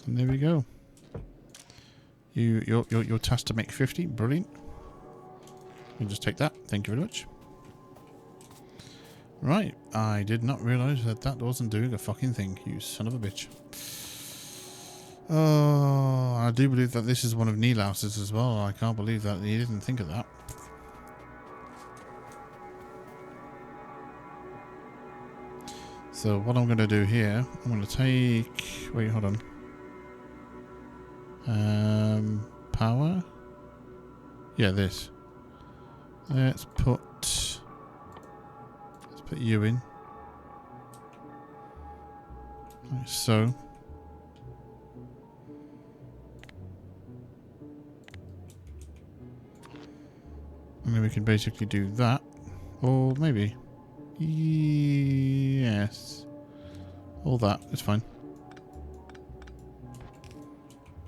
And there we go. You're tasked to make 50. Brilliant. We'll just take that. Thank you very much. Right. I did not realise that wasn't doing a fucking thing. You son of a bitch. Oh, I do believe that this is one of Neilhouse's as well. I can't believe that he didn't think of that. So what I'm going to do here, I'm going to take... Wait, hold on. Power? Yeah, this. Let's put you in. Like so. And then we can basically do that. Or maybe. Yes. All that is fine.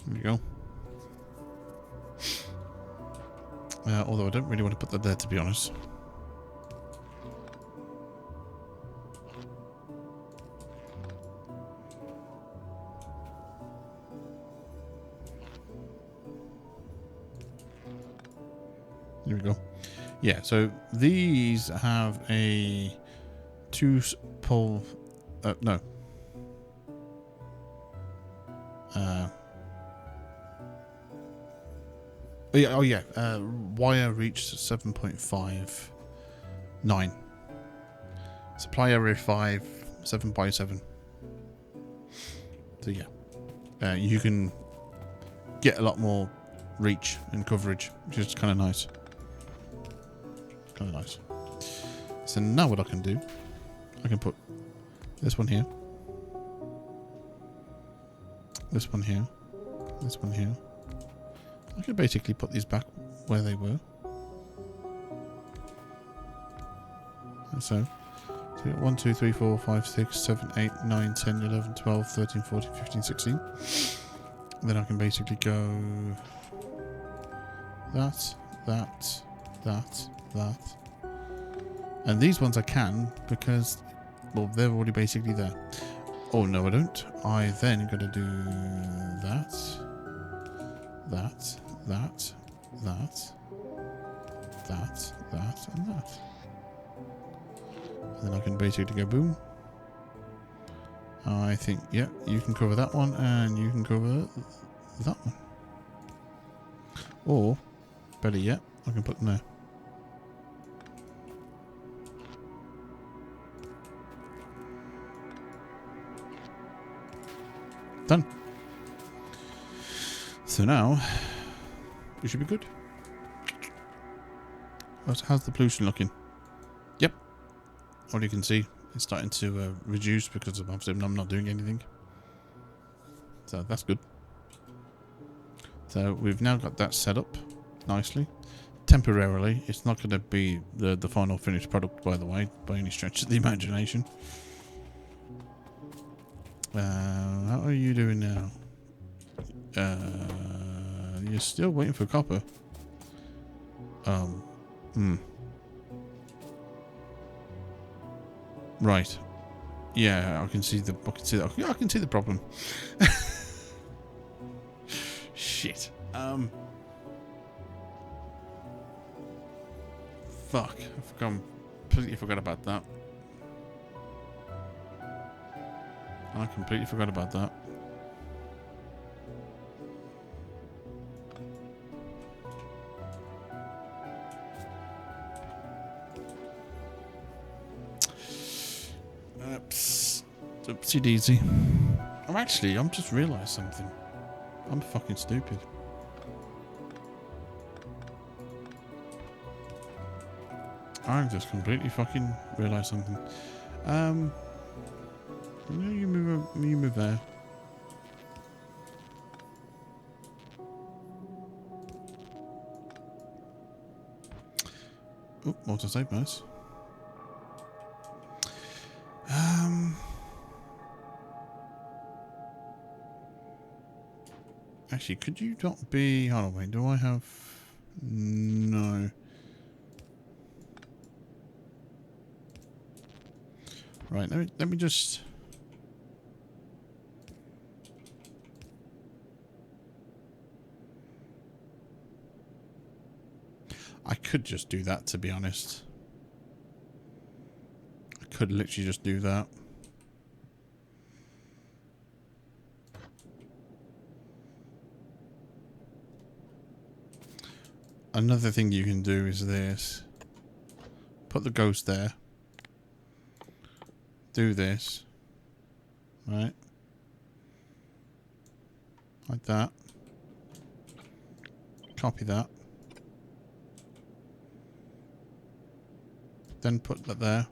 There we go. Although I don't really want to put that there, to be honest. There we go. Yeah, so these have a two-pole... no. Oh yeah, wire reached 7.59. Supply area 5, 7 by 7. So yeah, you can get a lot more reach and coverage, which is kind of nice. Kind of nice. So now what I can do, I can put this one here, this one here, this one here. I could basically put these back where they were. And so 1, 2, 3, 4, 5, 6, 7, 8, 9, 10, 11, 12, 13, 14, 15, 16. And then I can basically go that. And these ones I can because, well, they're already basically there. Oh, no, I don't. I then got to do that, and that. And then I can basically go boom. I think, yeah, you can cover that one and you can cover that one. Or, better yet, I can put them there. Done. So now, we should be good. How's the pollution looking? Yep. All you can see, it's starting to reduce because obviously I'm not doing anything. So that's good. So we've now got that set up nicely. Temporarily, it's not going to be the final finished product, by the way, by any stretch of the imagination. How are you doing now? You're still waiting for copper. Right. Yeah, I can see the problem. Shit. Fuck. Completely forgot about that. I completely forgot about that. Oopsie daisy. I'm just realised something. I'm fucking stupid. I've just completely fucking realised something. You move there. Oh, autosave, nice. Actually, could you not be... Hold on, wait, do I have... No. Right, let me just... I could just do that, to be honest. I could literally just do that. Another thing you can do is this. Put the ghost there. Do this. Right. Like that. Copy that. Then put that there.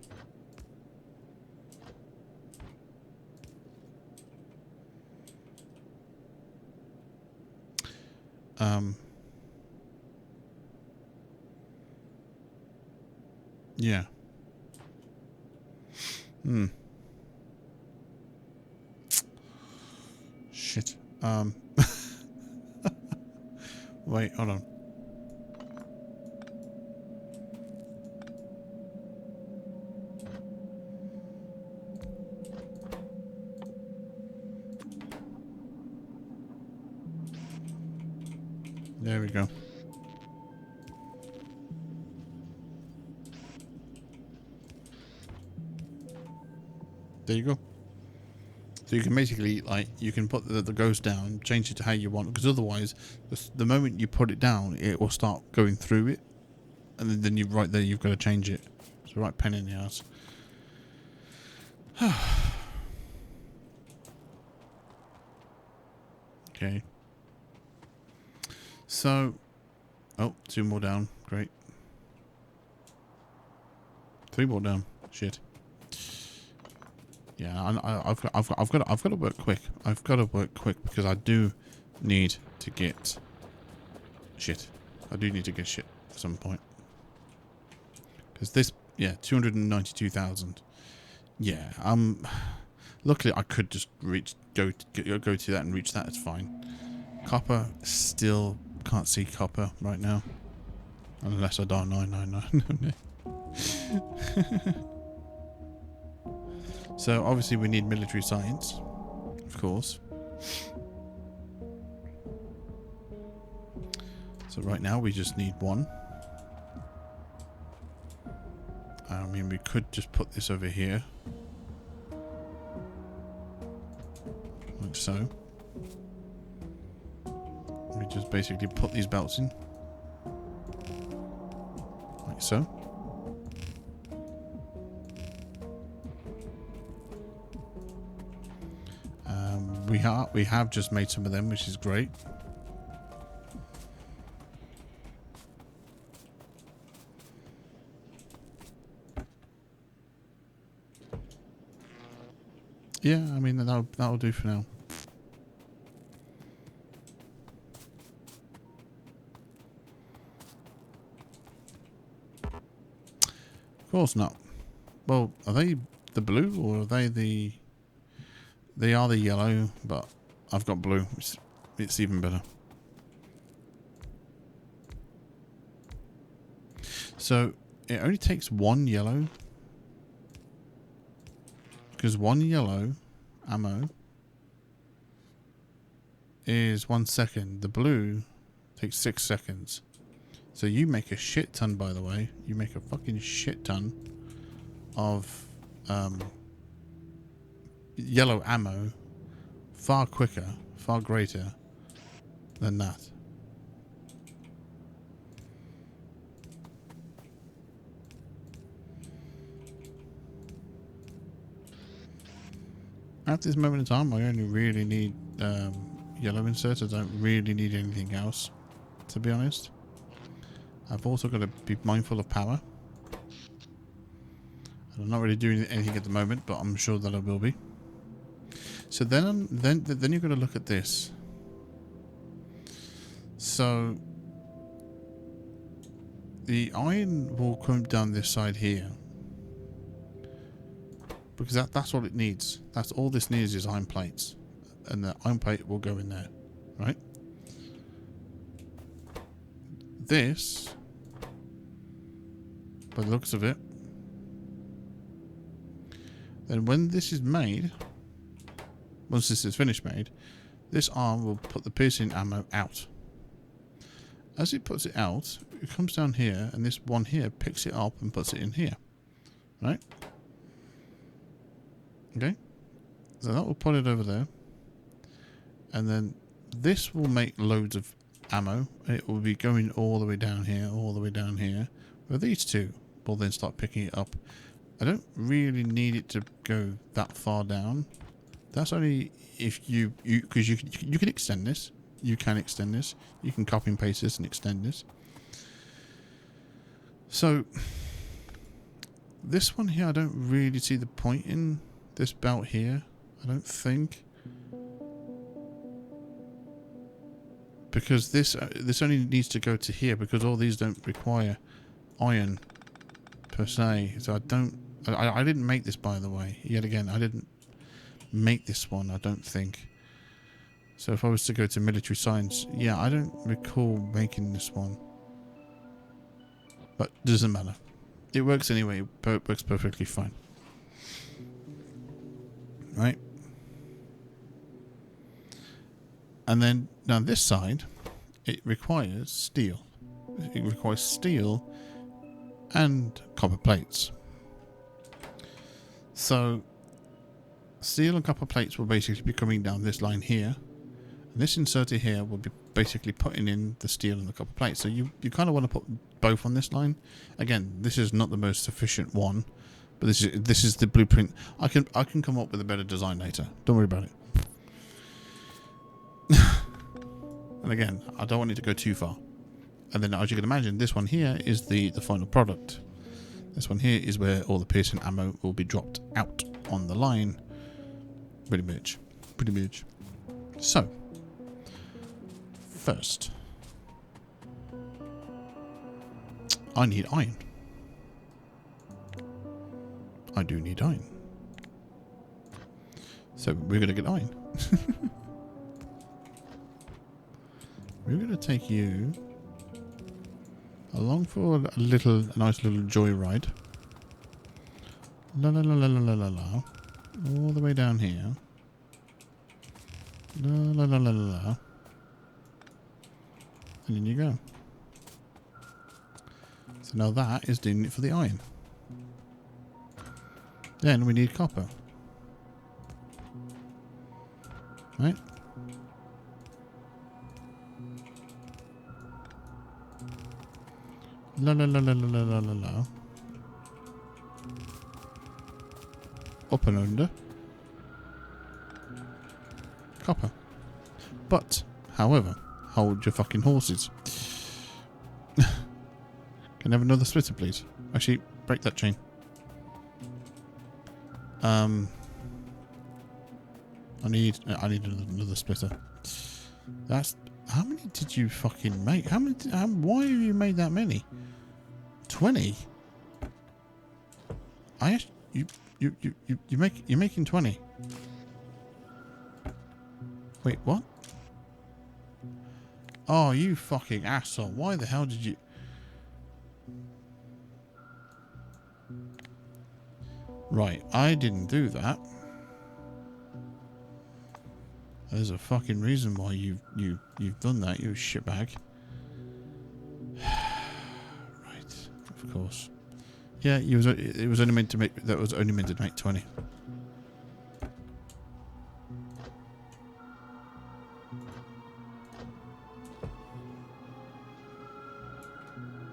Yeah. Shit. Wait, hold on. There we go. There you go. So you can basically, like, you can put the ghost down, change it to how you want, because otherwise, the moment you put it down, it will start going through it, and then you right there, you've got to change it. It's a right pain in the ass. Okay. So, oh, 2 more down. Great. 3 more down. Shit. Yeah, I've got to work quick. I've got to work quick because I do need to get shit. I do need to get shit at some point. Because this, yeah, 292,000. Yeah, luckily I could just go to that and reach that. It's fine. Copper, still can't see copper right now, unless I dial 999. So obviously we need military science, of course. So right now we just need 1. I mean, we could just put this over here, like so. We just basically put these belts in, like so. We have just made some of them, which is great. Yeah, I mean that'll do for now. course not. Well, are they the blue or are they the... They are the yellow, but I've got blue. It's even better. So, it only takes one yellow. Because one yellow ammo is 1 second. The blue takes 6 seconds. So you make a shit ton, by the way. You make a fucking shit ton of yellow ammo far quicker, far greater than that. At this moment in time, I only really need yellow inserts. I don't really need anything else, to be honest. I've also got to be mindful of power. I'm not really doing anything at the moment, but I'm sure that I will be. So then you've got to look at this. So the iron will come down this side here. Because that's all it needs. That's all this needs is iron plates. And the iron plate will go in there. Right? This, by the looks of it, then when this is made, once this is finished made, this arm will put the piercing ammo out. As it puts it out, it comes down here, and this one here picks it up and puts it in here. Right? Okay? So that will put it over there. And then this will make loads of ammo. It will be going all the way down here, all the way down here. But these two will then start picking it up. I don't really need it to go that far down. That's only if because you can extend this. You can extend this. You can copy and paste this and extend this. So this one here, I don't really see the point in this belt here. I don't think, because this only needs to go to here because all these don't require iron per se. So I didn't make this, by the way. Yet again, I didn't make this one, I don't think. So if I was to go to military science, yeah, I don't recall making this one. But it doesn't matter. It works anyway. It works perfectly fine. Right? And then down this side, it requires steel. It requires steel and copper plates. So steel and copper plates will basically be coming down this line here. And this inserter here will be basically putting in the steel and the copper plates. So you kind of want to put both on this line. Again, this is not the most efficient one, but this is the blueprint. I can come up with a better design later. Don't worry about it. And again, I don't want it to go too far. And then, as you can imagine, this one here is the final product. This one here is where all the piercing ammo will be dropped out on the line. Pretty much. So, first, I need iron. I do need iron. So, we're going to get iron. We're going to take you along for a nice little joyride. La la la la la la la. All the way down here. La la la la la la. And in you go. So now that is doing it for the iron. Then we need copper. Right? La la la la la la la la. Up and under. Copper. But, however, hold your fucking horses. Can I have another splitter, please? Actually, break that chain. I need another splitter. That's... How many did you fucking make? Why have you made that many? 20? I asked you're making 20. Wait, what? Oh, you fucking asshole. Why the hell did you... Right, I didn't do that. There's a fucking reason why you've done that, you shitbag. Right, of course. Yeah, it was only meant to make 20.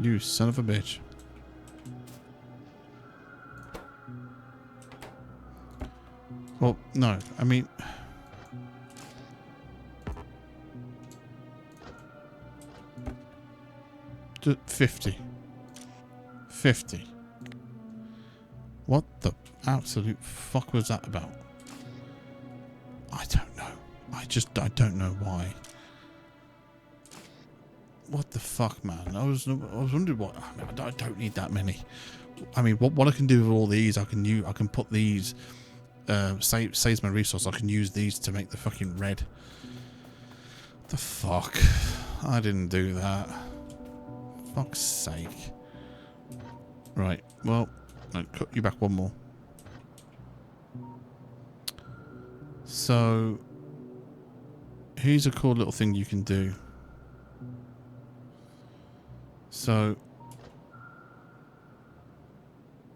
You son of a bitch. Well, no, I mean... 50. 50. What the absolute fuck was that about? I don't know. I don't know why. What the fuck, man? I was wondering what. I don't need that many. I mean, what I can do with all these, I can put these. Saves my resource. I can use these to make the fucking red. The fuck? I didn't do that. Fuck's sake. Right. Well, I'll cut you back one more. So, here's a cool little thing you can do. So,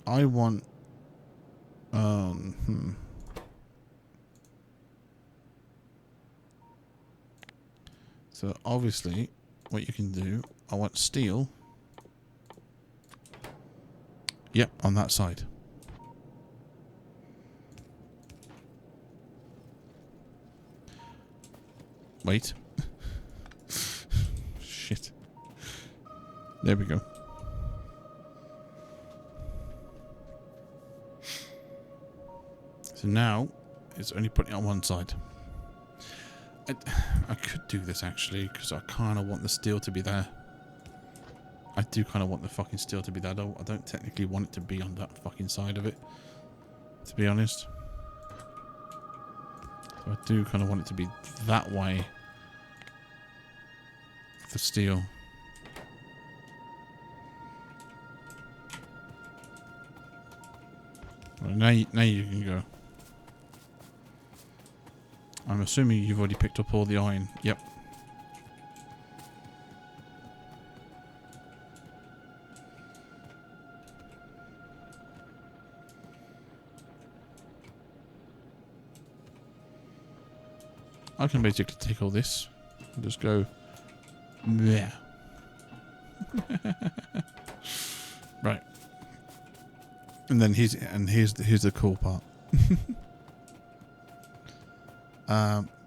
I want, So, obviously, what you can do, I want steel. Yep, on that side. Wait. Shit. There we go. So now, it's only putting it on one side. I could do this actually, because I kind of want the steel to be there. I do kind of want the fucking steel to be there. I don't technically want it to be on that fucking side of it, to be honest. So I do kind of want it to be that way. The steel. Well, now you can go. I'm assuming you've already picked up all the iron. Yep. I can basically take all this and just go there. Right. And then here's the cool part.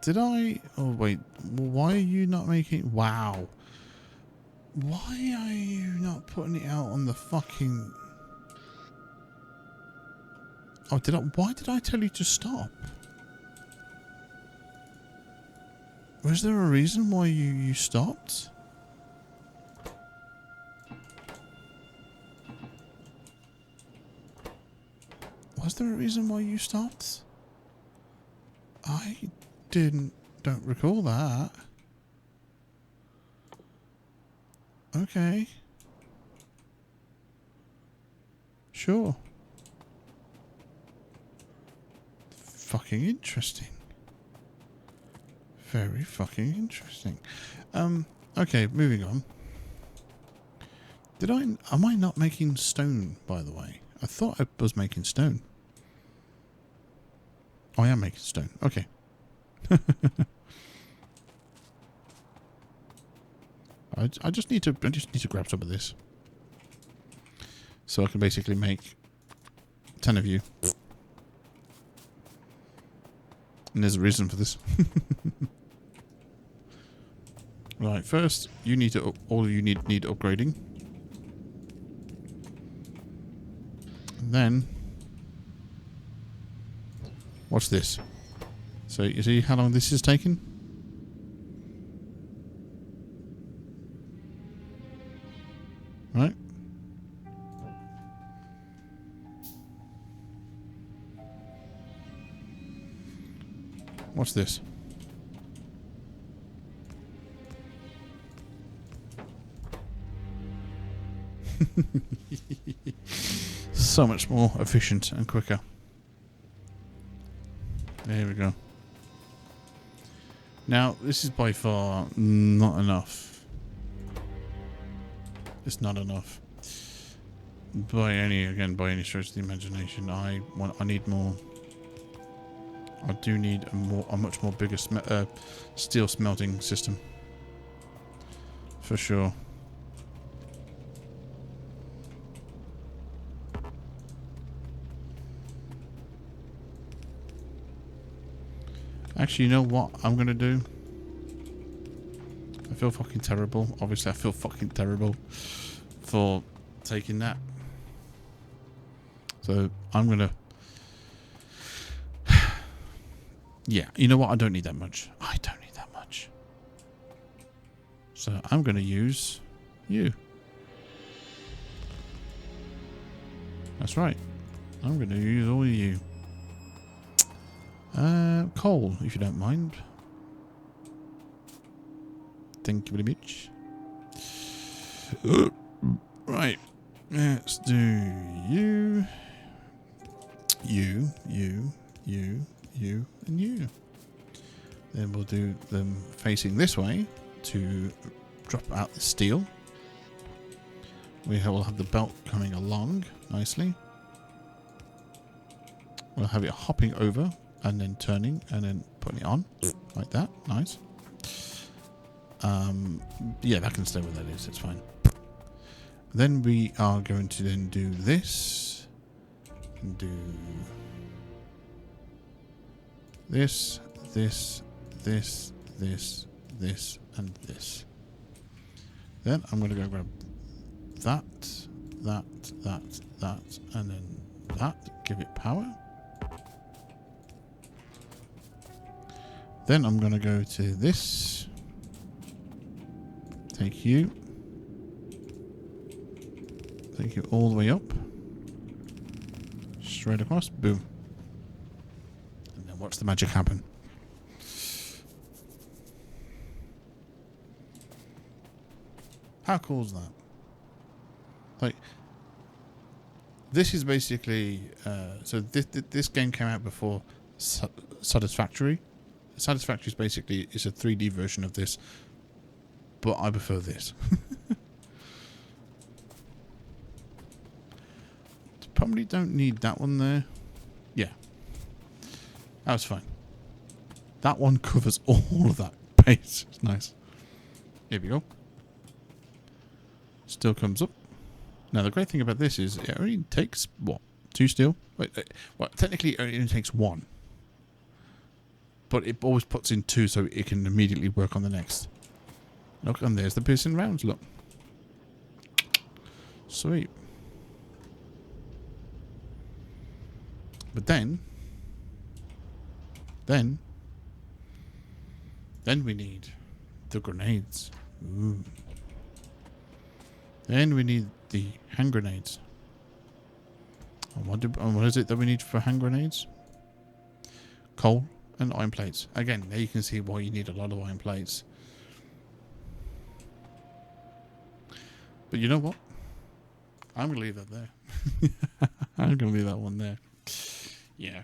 Did I? Oh wait, why are you not making? Wow. Why are you not putting it out on the fucking? Oh, why did I tell you to stop? Was there a reason why you stopped? Was there a reason why you stopped? I don't recall that. Okay. Sure. Fucking interesting. Very fucking interesting. Okay, moving on. Am I not making stone, by the way? I thought I was making stone. Oh, I am making stone. Okay. I just need to grab some of this. So I can basically make 10 of you. And there's a reason for this. Right, first you need to all you need upgrading. And then watch this. So you see how long this is taking? Right? What's this? So much more efficient and quicker. There we go. Now, this is by far not enough. It's not enough. By any stretch of the imagination, I need more. I do need a much more bigger steel smelting system. For sure. Actually, you know what I'm going to do? I feel fucking terrible. Obviously, I feel fucking terrible for taking that. So, I'm going to... Yeah, you know what? I don't need that much. I don't need that much. So, I'm going to use you. That's right. I'm going to use all of you. Coal, if you don't mind. Thank you very much. Right. Let's do you, and you. Then we'll do them facing this way to drop out the steel. We will have the belt coming along nicely. We'll have it hopping over and then turning and then putting it on like that. Nice. Yeah, that can stay where that is. It's fine. Then we are going to then do this. And do this, this, this, this, this, and this. Then I'm going to go grab that, and then that. Give it power. Then I'm going to go to this. Take you. Take you all the way up. Straight across. Boom. And then watch the magic happen. How cool is that? Like, this is basically... so this game came out before Satisfactory. Satisfactory is basically a 3D version of this, but I prefer this. Probably don't need that one there. Yeah, that's fine. That one covers all of that base. It's nice. Here we go. Still comes up. Now the great thing about this is it only takes what, 2 steel? Wait, well, technically it only takes 1. But it always puts in 2 so it can immediately work on the next. Look, and there's the piercing rounds, look. Sweet. But then we need the grenades. Ooh. Then we need the hand grenades. And what is it that we need for hand grenades? Coal and iron plates. Again, there you can see why you need a lot of iron plates. But you know what? I'm going to leave that there. I'm going to leave that one there. Yeah.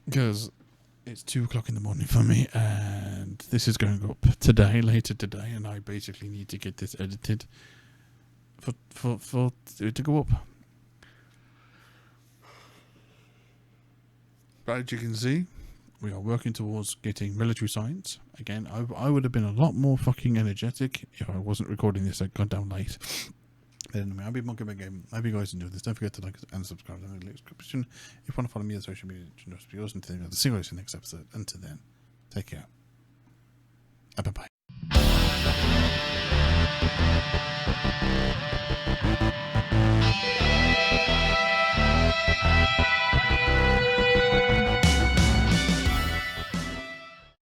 Because it's 2 o'clock in the morning for me, and this is going up today, later today, and I basically need to get this edited for it to go up. But as you can see, we are working towards getting military science. Again, I would have been a lot more fucking energetic if I wasn't recording this at goddamn late. But anyway, I'll be Monkey Game. I hope you guys enjoyed this. Don't forget to like and subscribe in the link description. If you want to follow me on social media, just be yours. Until then, I'll see you guys in the next episode. Until then, take care. Bye bye.